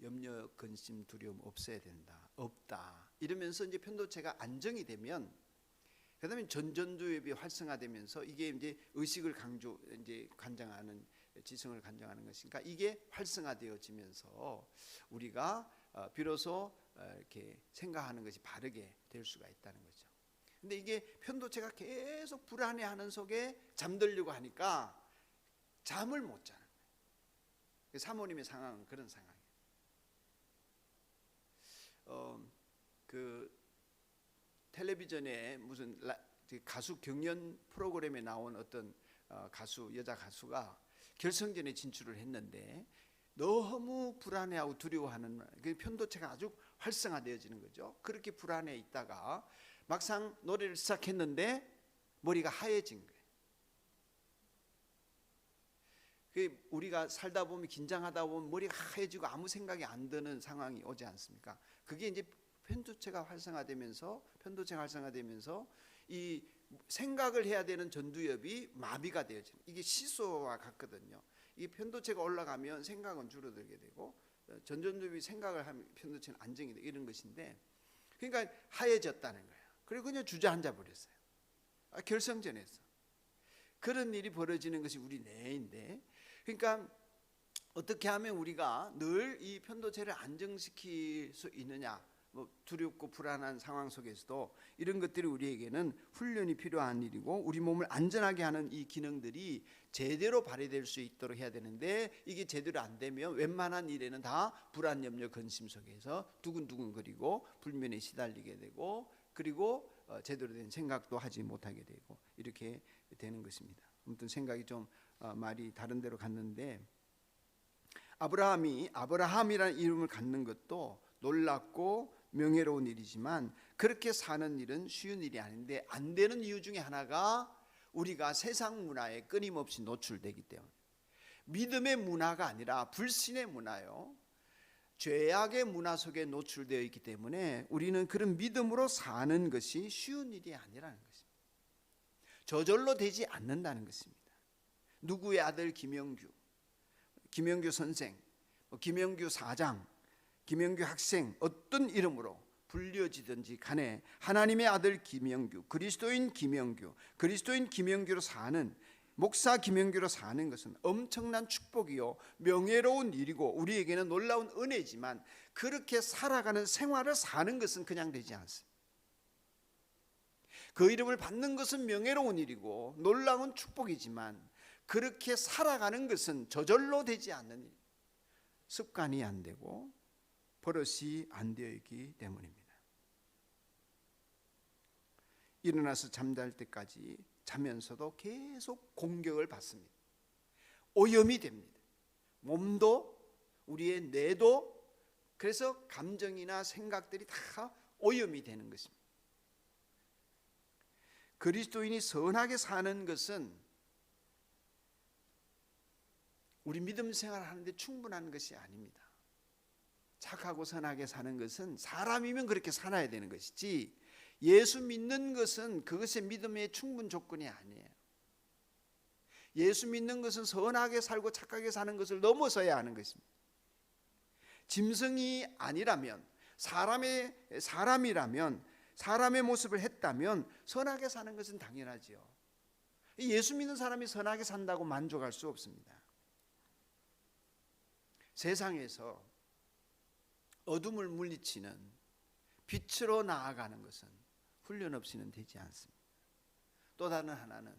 염려, 근심, 두려움 없어야 된다. 없다. 이러면서 이제 편도체가 안정이 되면 그다음에 전전두엽이 활성화되면서 이게 이제 의식을 이제 관장하는 지성을 관장하는 것이니까 이게 활성화되어지면서 우리가 비로소 이렇게 생각하는 것이 바르게 될 수가 있다는 거죠. 근데 이게 편도체가 계속 불안해하는 속에 잠들려고 하니까 잠을 못 자는 거예요. 사모님의 상황은 그런 상황이에요. 그 텔레비전에 무슨 가수 경연 프로그램에 나온 어떤 여자 가수가 결승전에 진출을 했는데 너무 불안해하고 두려워하는 그 편도체가 아주 활성화되어지는 거죠. 그렇게 불안해 있다가 막상 노래를 시작했는데 머리가 하얘진 거예요. 우리가 살다 보면 긴장하다 보면 머리가 하얘지고 아무 생각이 안 드는 상황이 오지 않습니까? 그게 이제 편도체가 활성화되면서 이 생각을 해야 되는 전두엽이 마비가 되어지는, 이게 시소와 같거든요. 이 편도체가 올라가면 생각은 줄어들게 되고 전두엽이 생각을 하면 편도체는 안정이 되고 이런 것인데, 그러니까 하얘졌다는 거예요. 그리고 그냥 주저앉아 버렸어요. 결승전에서 그런 일이 벌어지는 것이 우리 뇌인데, 그러니까 어떻게 하면 우리가 늘 이 편도체를 안정시킬 수 있느냐, 뭐 두렵고 불안한 상황 속에서도 이런 것들이 우리에게는 훈련이 필요한 일이고, 우리 몸을 안전하게 하는 이 기능들이 제대로 발휘될 수 있도록 해야 되는데, 이게 제대로 안 되면 웬만한 일에는 다 불안, 염려, 근심 속에서 두근두근거리고 불면에 시달리게 되고, 그리고 제대로 된 생각도 하지 못하게 되고 이렇게 되는 것입니다. 아무튼 생각이 좀 말이 다른 데로 갔는데, 아브라함이라는 이름을 갖는 것도 놀랍고 명예로운 일이지만 그렇게 사는 일은 쉬운 일이 아닌데, 안 되는 이유 중에 하나가 우리가 세상 문화에 끊임없이 노출되기 때문에, 믿음의 문화가 아니라 불신의 문화요, 죄악의 문화 속에 노출되어 있기 때문에 우리는 그런 믿음으로 사는 것이 쉬운 일이 아니라는 것입니다. 저절로 되지 않는다는 것입니다. 누구의 아들 김영규 선생, 김영규 사장, 김영규 학생, 어떤 이름으로 불려지든지 간에 하나님의 아들 김영규, 그리스도인 김영규로 사는, 목사 김영규로 사는 것은 엄청난 축복이요 명예로운 일이고 우리에게는 놀라운 은혜지만, 그렇게 살아가는 생활을 사는 것은 그냥 되지 않습니다. 그 이름을 받는 것은 명예로운 일이고 놀라운 축복이지만, 그렇게 살아가는 것은 저절로 되지 않는 일, 습관이 안 되고 버릇이 안 되어 있기 때문입니다. 일어나서 잠잘 때까지 자면서도 계속 공격을 받습니다. 오염이 됩니다. 몸도 우리의 뇌도, 그래서 감정이나 생각들이 다 오염이 되는 것입니다. 그리스도인이 선하게 사는 것은 우리 믿음 생활하는데 충분한 것이 아닙니다. 착하고 선하게 사는 것은 사람이면 그렇게 살아야 되는 것이지, 예수 믿는 것은 그것의 믿음의 충분 조건이 아니에요. 예수 믿는 것은 선하게 살고 착하게 사는 것을 넘어서야 하는 것입니다. 짐승이 아니라면, 사람이라면, 사람의 모습을 했다면 선하게 사는 것은 당연하지요. 예수 믿는 사람이 선하게 산다고 만족할 수 없습니다. 세상에서 어둠을 물리치는 빛으로 나아가는 것은 훈련 없이는 되지 않습니다. 또 다른 하나는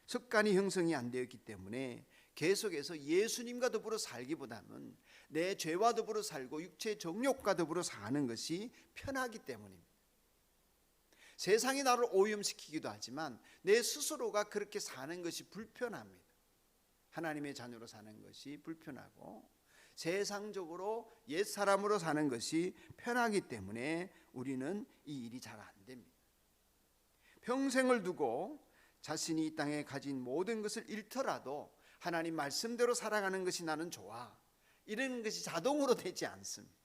습관이 형성이 안 되었기 때문에 계속해서 예수님과 더불어 살기보다는 내 죄와 더불어 살고 육체의 정욕과 더불어 사는 것이 편하기 때문입니다. 세상이 나를 오염시키기도 하지만 내 스스로가 그렇게 사는 것이 불편합니다. 하나님의 자녀로 사는 것이 불편하고 세상적으로 옛사람으로 사는 것이 편하기 때문에 우리는 이 일이 잘 안 됩니다. 평생을 두고 자신이 이 땅에 가진 모든 것을 잃더라도 하나님 말씀대로 살아가는 것이 나는 좋아, 이러는 것이 자동으로 되지 않습니다.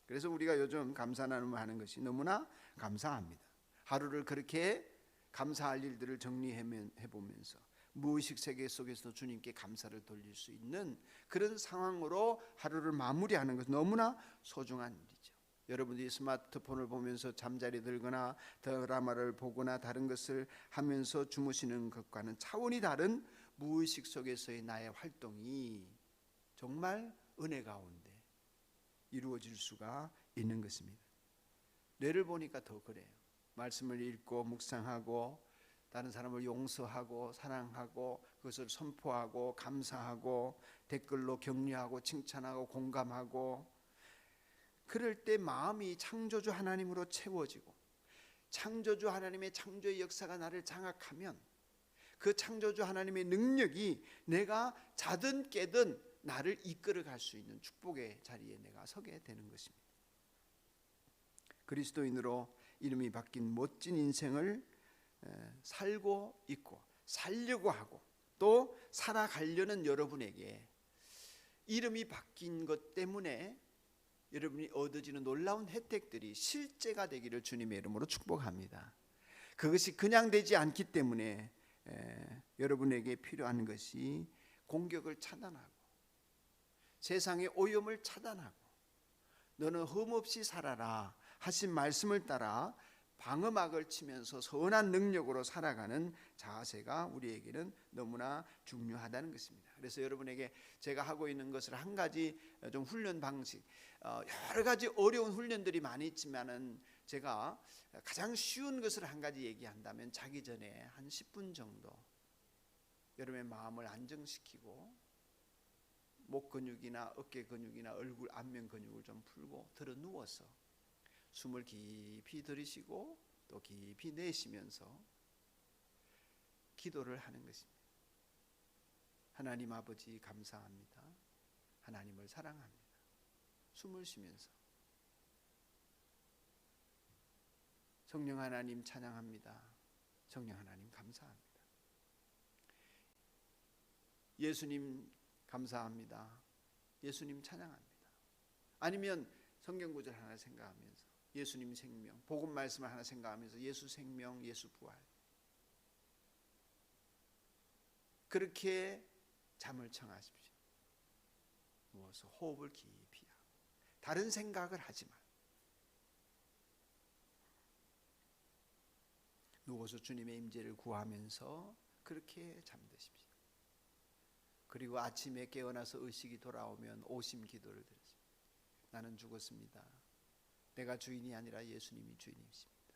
그래서 우리가 요즘 감사 나눔을 하는 것이 너무나 감사합니다. 하루를 그렇게 감사할 일들을 정리해보면서 무의식 세계 속에서 주님께 감사를 돌릴 수 있는 그런 상황으로 하루를 마무리하는 것은 너무나 소중한 일이죠. 여러분들이 스마트폰을 보면서 잠자리 들거나 드라마를 보거나 다른 것을 하면서 주무시는 것과는 차원이 다른 무의식 속에서의 나의 활동이 정말 은혜 가운데 이루어질 수가 있는 것입니다. 뇌를 보니까 더 그래요. 말씀을 읽고 묵상하고 다른 사람을 용서하고 사랑하고 그것을 선포하고 감사하고 댓글로 격려하고 칭찬하고 공감하고, 그럴 때 마음이 창조주 하나님으로 채워지고 창조주 하나님의 창조의 역사가 나를 장악하면 그 창조주 하나님의 능력이 내가 자든 깨든 나를 이끌어 갈 수 있는 축복의 자리에 내가 서게 되는 것입니다. 그리스도인으로 이름이 바뀐 멋진 인생을 살고 있고 살려고 하고 또 살아가려는 여러분에게 이름이 바뀐 것 때문에 여러분이 얻어지는 놀라운 혜택들이 실제가 되기를 주님의 이름으로 축복합니다. 그것이 그냥 되지 않기 때문에 여러분에게 필요한 것이 공격을 차단하고 세상의 오염을 차단하고 너는 흠없이 살아라 하신 말씀을 따라 방어막을 치면서 선한 능력으로 살아가는 자세가 우리에게는 너무나 중요하다는 것입니다. 그래서 여러분에게 제가 하고 있는 것을 한 가지 좀 훈련 방식, 여러 가지 어려운 훈련들이 많이 있지만은 제가 가장 쉬운 것을 한 가지 얘기한다면 자기 전에 한 10분 정도 여러분의 마음을 안정시키고 목 근육이나 어깨 근육이나 얼굴 안면 근육을 좀 풀고 들어 누워서 숨을 깊이 들이쉬고 또 깊이 내쉬면서 기도를 하는 것입니다. 하나님 아버지 감사합니다. 하나님을 사랑합니다. 숨을 쉬면서 성령 하나님 찬양합니다. 성령 하나님 감사합니다. 예수님 감사합니다. 예수님 찬양합니다. 아니면 성경 구절 하나 생각하면서 예수님 생명, 복음 말씀을 하나 생각하면서 예수 생명, 예수 부활. 그렇게 잠을 청하십시오. 누워서 호흡을 깊이 하고 다른 생각을 하지 말고 누워서 주님의 임재를 구하면서 그렇게 잠드십시오. 그리고 아침에 깨어나서 의식이 돌아오면 오심 기도를 드리십시오. 나는 죽었습니다. 내가 주인이 아니라 예수님이 주인이십니다.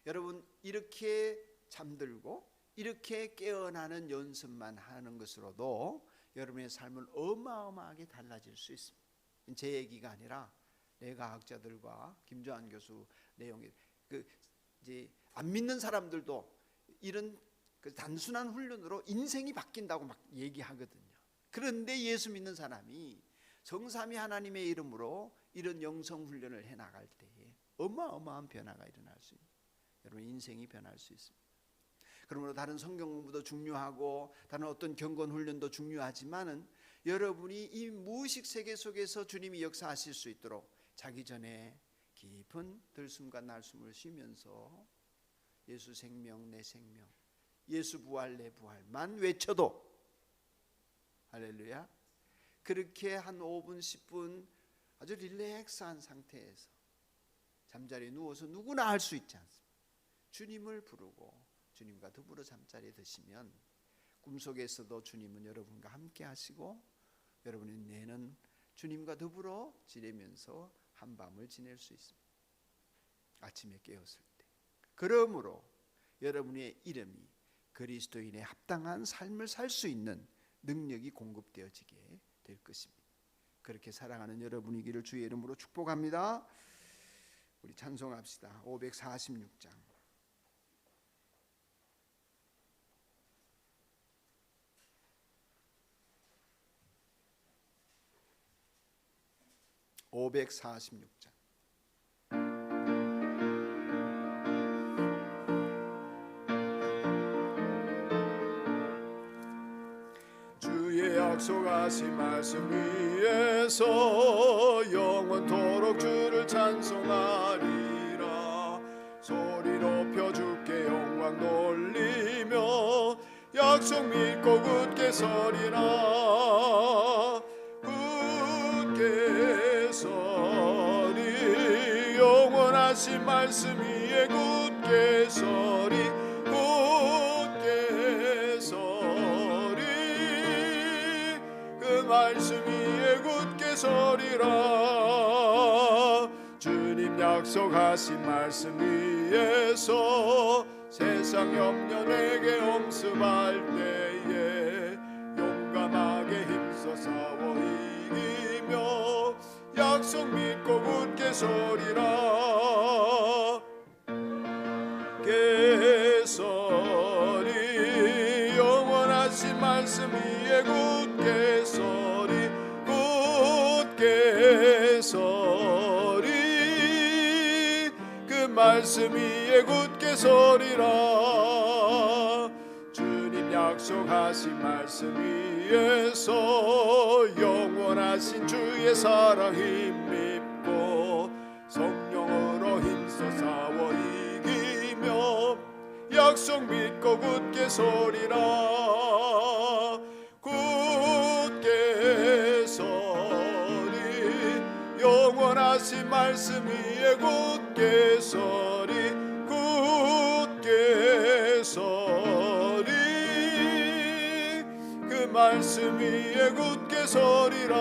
여러분, 이렇게 잠들고 이렇게 깨어나는 연습만 하는 것으로도 여러분의 삶은 어마어마하게 달라질 수 있습니다. 제 얘기가 아니라 뇌과학자들과 김조한 교수 내용이 이제 안 믿는 사람들도 이런 그 단순한 훈련으로 인생이 바뀐다고 막 얘기하거든요. 그런데 예수 믿는 사람이 성삼위 하나님의 이름으로 이런 영성 훈련을 해 나갈 때에 어마어마한 변화가 일어날 수 있는, 여러분 인생이 변할 수 있습니다. 그러므로 다른 성경 공부도 중요하고 다른 어떤 경건 훈련도 중요하지만은 여러분이 이 무의식 세계 속에서 주님이 역사하실 수 있도록 자기 전에 깊은 들숨과 날숨을 쉬면서 예수 생명 내 생명, 예수 부활 내 부활만 외쳐도, 할렐루야, 그렇게 한 5분 10분 아주 릴렉스한 상태에서 잠자리에 누워서 누구나 할 수 있지 않습니까? 주님을 부르고 주님과 더불어 잠자리에 드시면 꿈속에서도 주님은 여러분과 함께 하시고 여러분의 뇌는 주님과 더불어 지내면서 한밤을 지낼 수 있습니다. 아침에 깨었을 때. 그러므로 여러분의 이름이 그리스도인의 합당한 삶을 살 수 있는 능력이 공급되어지게 될 것입니다. 그렇게 살아가는 여러분이기를 주의 이름으로 축복합니다. 우리 찬송합시다. 546장. (546장) 주의 약속하신 말씀 위에서 영원토록 주를 찬송하리라. 소리 높여 주께 영광 돌리며 약속 믿고 굳게 서리라. 굳게 서리, 영원하신 말씀 위에 굳게 서리. 굳게 서리, 그 말씀 위에 굳게 서리라. 주님 약속하신 말씀 위에서 세상 염려 내게 엄습할 때에 용감하게 힘써 싸워 이기며 약속 믿고 굳게 서리라. 굳게 서리, 영원하신 말씀 위에 굳게 서리. 굳게 서리, 그 말씀 위에 굳게 서리라. 주님 약속하신 말씀 위에서 영원하신 주의 사랑 힘입고 성령으로 힘써 싸워 이기며 약속 믿고 굳게 서리라. 굳게 서리, 영원하신 말씀 위에 굳게 서리. 굳게 서리, 그 말씀 위에 굳게 서리라.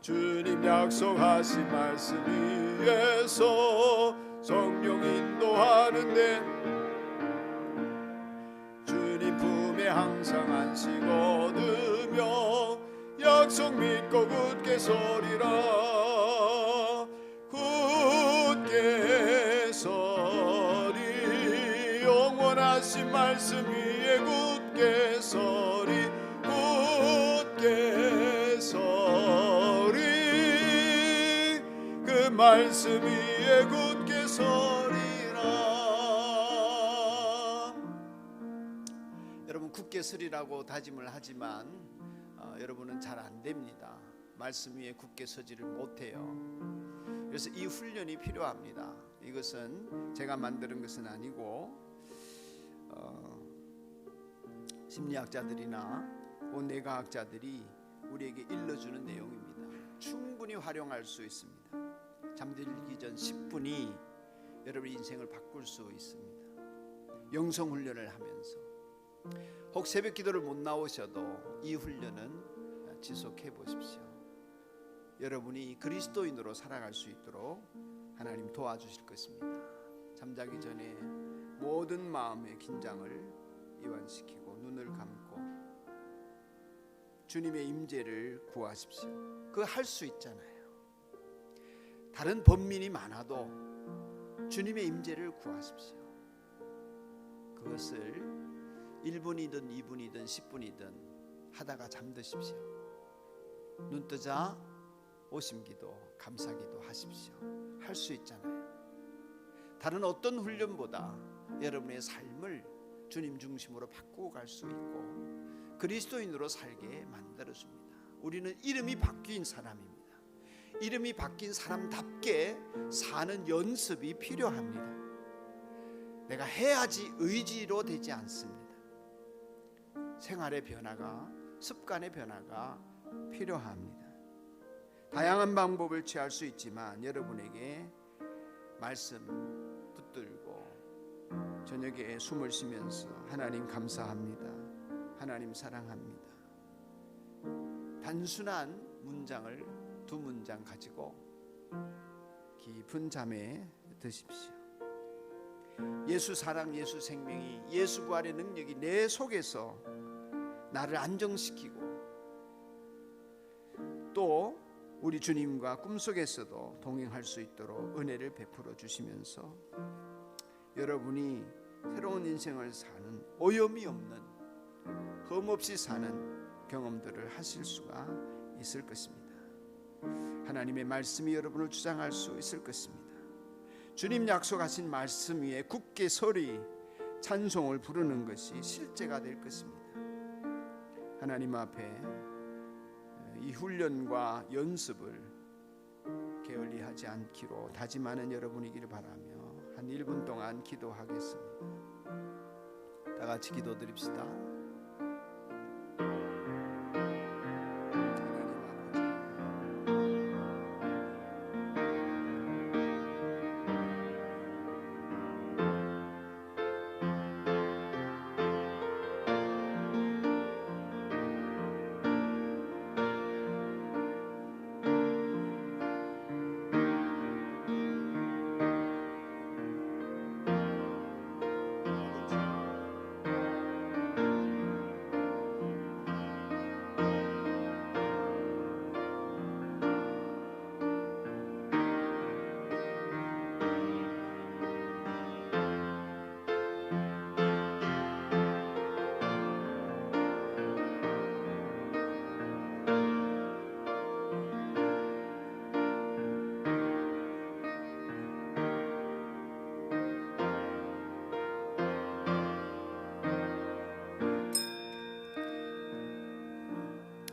주님 약속하신 말씀 위에서 성령 인도하는데 주님 품에 항상 안식 얻으며 약속 믿고 굳게 서리라. 굳게 서리, 영원하신 말씀 위에 굳게 서리. 굳게 서리, 그 말씀 위에 굳게 서리라. 여러분 굳게 서리라고 다짐을 하지만 여러분은 잘 안 됩니다. 말씀 위에 굳게 서지를 못해요. 그래서 이 훈련이 필요합니다. 이것은 제가 만드는 것은 아니고 심리학자들이나 뇌과학자들이 우리에게 일러주는 내용입니다. 충분히 활용할 수 있습니다. 잠들기 전 10분이 여러분의 인생을 바꿀 수 있습니다. 영성 훈련을 하면서 혹 새벽 기도를 못 나오셔도 이 훈련은 지속해 보십시오. 여러분이 그리스도인으로 살아갈 수 있도록 하나님 도와주실 것입니다. 잠자기 전에 모든 마음의 긴장을 이완시키고 눈을 감고 주님의 임재를 구하십시오. 그거 할 수 있잖아요. 다른 범민이 많아도 주님의 임재를 구하십시오. 그것을 1분이든 2분이든 10분이든 하다가 잠드십시오. 눈 뜨자 오심기도 감사기도 하십시오. 할 수 있잖아요. 다른 어떤 훈련보다 여러분의 삶을 주님 중심으로 바꾸어 갈 수 있고 그리스도인으로 살게 만들어줍니다. 우리는 이름이 바뀐 사람입니다. 이름이 바뀐 사람답게 사는 연습이 필요합니다. 내가 해야지 의지로 되지 않습니다. 생활의 변화가, 습관의 변화가 필요합니다. 다양한 방법을 취할 수 있지만 여러분에게 말씀 붙들고 저녁에 숨을 쉬면서 하나님 감사합니다, 하나님 사랑합니다, 단순한 문장을 2문장 가지고 깊은 잠에 드십시오. 예수 사랑, 예수 생명이, 예수 부활의 능력이 내 속에서 나를 안정시키고 또 우리 주님과 꿈속에서도 동행할 수 있도록 은혜를 베풀어 주시면서 여러분이 새로운 인생을 사는, 오염이 없는, 흠없이 사는 경험들을 하실 수가 있을 것입니다. 하나님의 말씀이 여러분을 주장할 수 있을 것입니다. 주님 약속하신 말씀 위에 굳게 서리 찬송을 부르는 것이 실제가 될 것입니다. 하나님 앞에 이 훈련과 연습을 게을리하지 않기로 다짐하는 여러분이기를 바라며 한 1분 동안 기도하겠습니다. 다 같이 기도드립시다.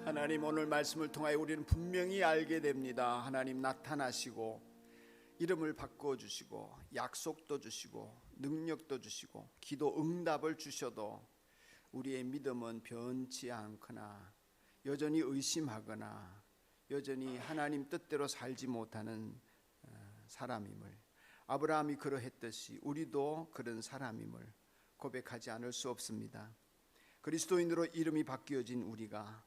하나님, 오늘 말씀을 통하여 우리는 분명히 알게 됩니다. 하나님 나타나시고 이름을 바꿔주시고 약속도 주시고 능력도 주시고 기도 응답을 주셔도 우리의 믿음은 변치 않거나 여전히 의심하거나 여전히 하나님 뜻대로 살지 못하는 사람임을, 아브라함이 그러했듯이 우리도 그런 사람임을 고백하지 않을 수 없습니다. 그리스도인으로 이름이 바뀌어진 우리가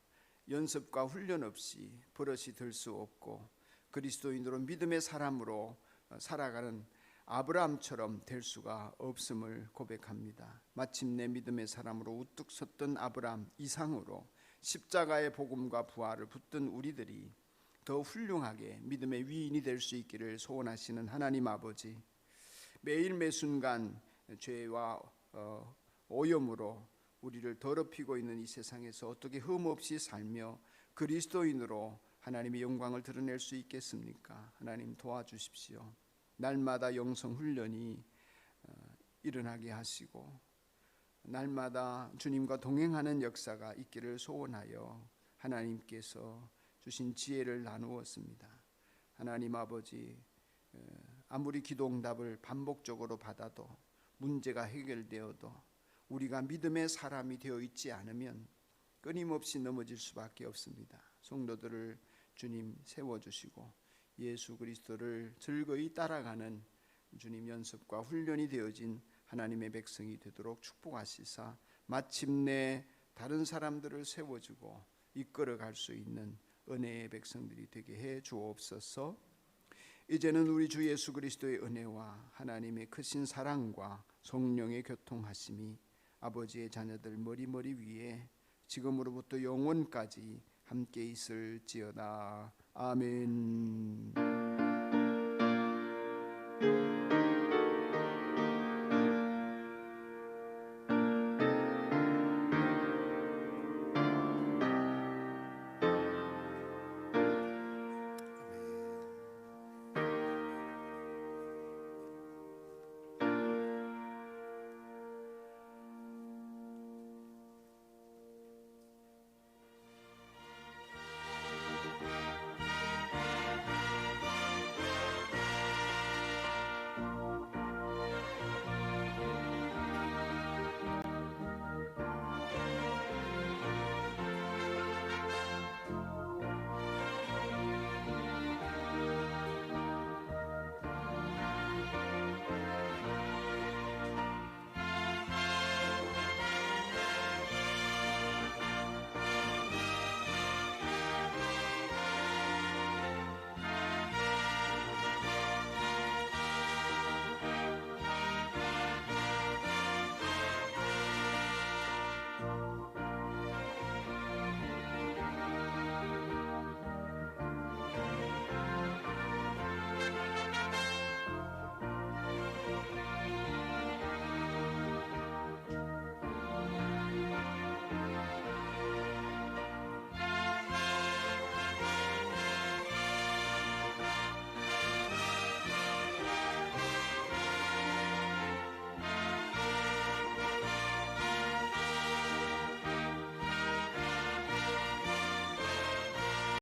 연습과 훈련 없이 버릇이 될 수 없고 그리스도인으로 믿음의 사람으로 살아가는 아브라함처럼 될 수가 없음을 고백합니다. 마침내 믿음의 사람으로 우뚝 섰던 아브라함 이상으로 십자가의 복음과 부활을 붙든 우리들이 더 훌륭하게 믿음의 위인이 될 수 있기를 소원하시는 하나님 아버지, 매일 매순간 죄와 오염으로 우리를 더럽히고 있는 이 세상에서 어떻게 흠없이 살며 그리스도인으로 하나님의 영광을 드러낼 수 있겠습니까? 하나님 도와주십시오. 날마다 영성 훈련이 일어나게 하시고 날마다 주님과 동행하는 역사가 있기를 소원하여 하나님께서 주신 지혜를 나누었습니다. 하나님 아버지, 아무리 기도 응답을 반복적으로 받아도 문제가 해결되어도 우리가 믿음의 사람이 되어 있지 않으면 끊임없이 넘어질 수밖에 없습니다. 성도들을 주님 세워주시고 예수 그리스도를 즐거이 따라가는 주님 연습과 훈련이 되어진 하나님의 백성이 되도록 축복하시사 마침내 다른 사람들을 세워주고 이끌어갈 수 있는 은혜의 백성들이 되게 해 주옵소서. 이제는 우리 주 예수 그리스도의 은혜와 하나님의 크신 사랑과 성령의 교통하심이 아버지의 자녀들 머리머리 위에 지금으로부터 영원까지 함께 있을지어다. 아멘.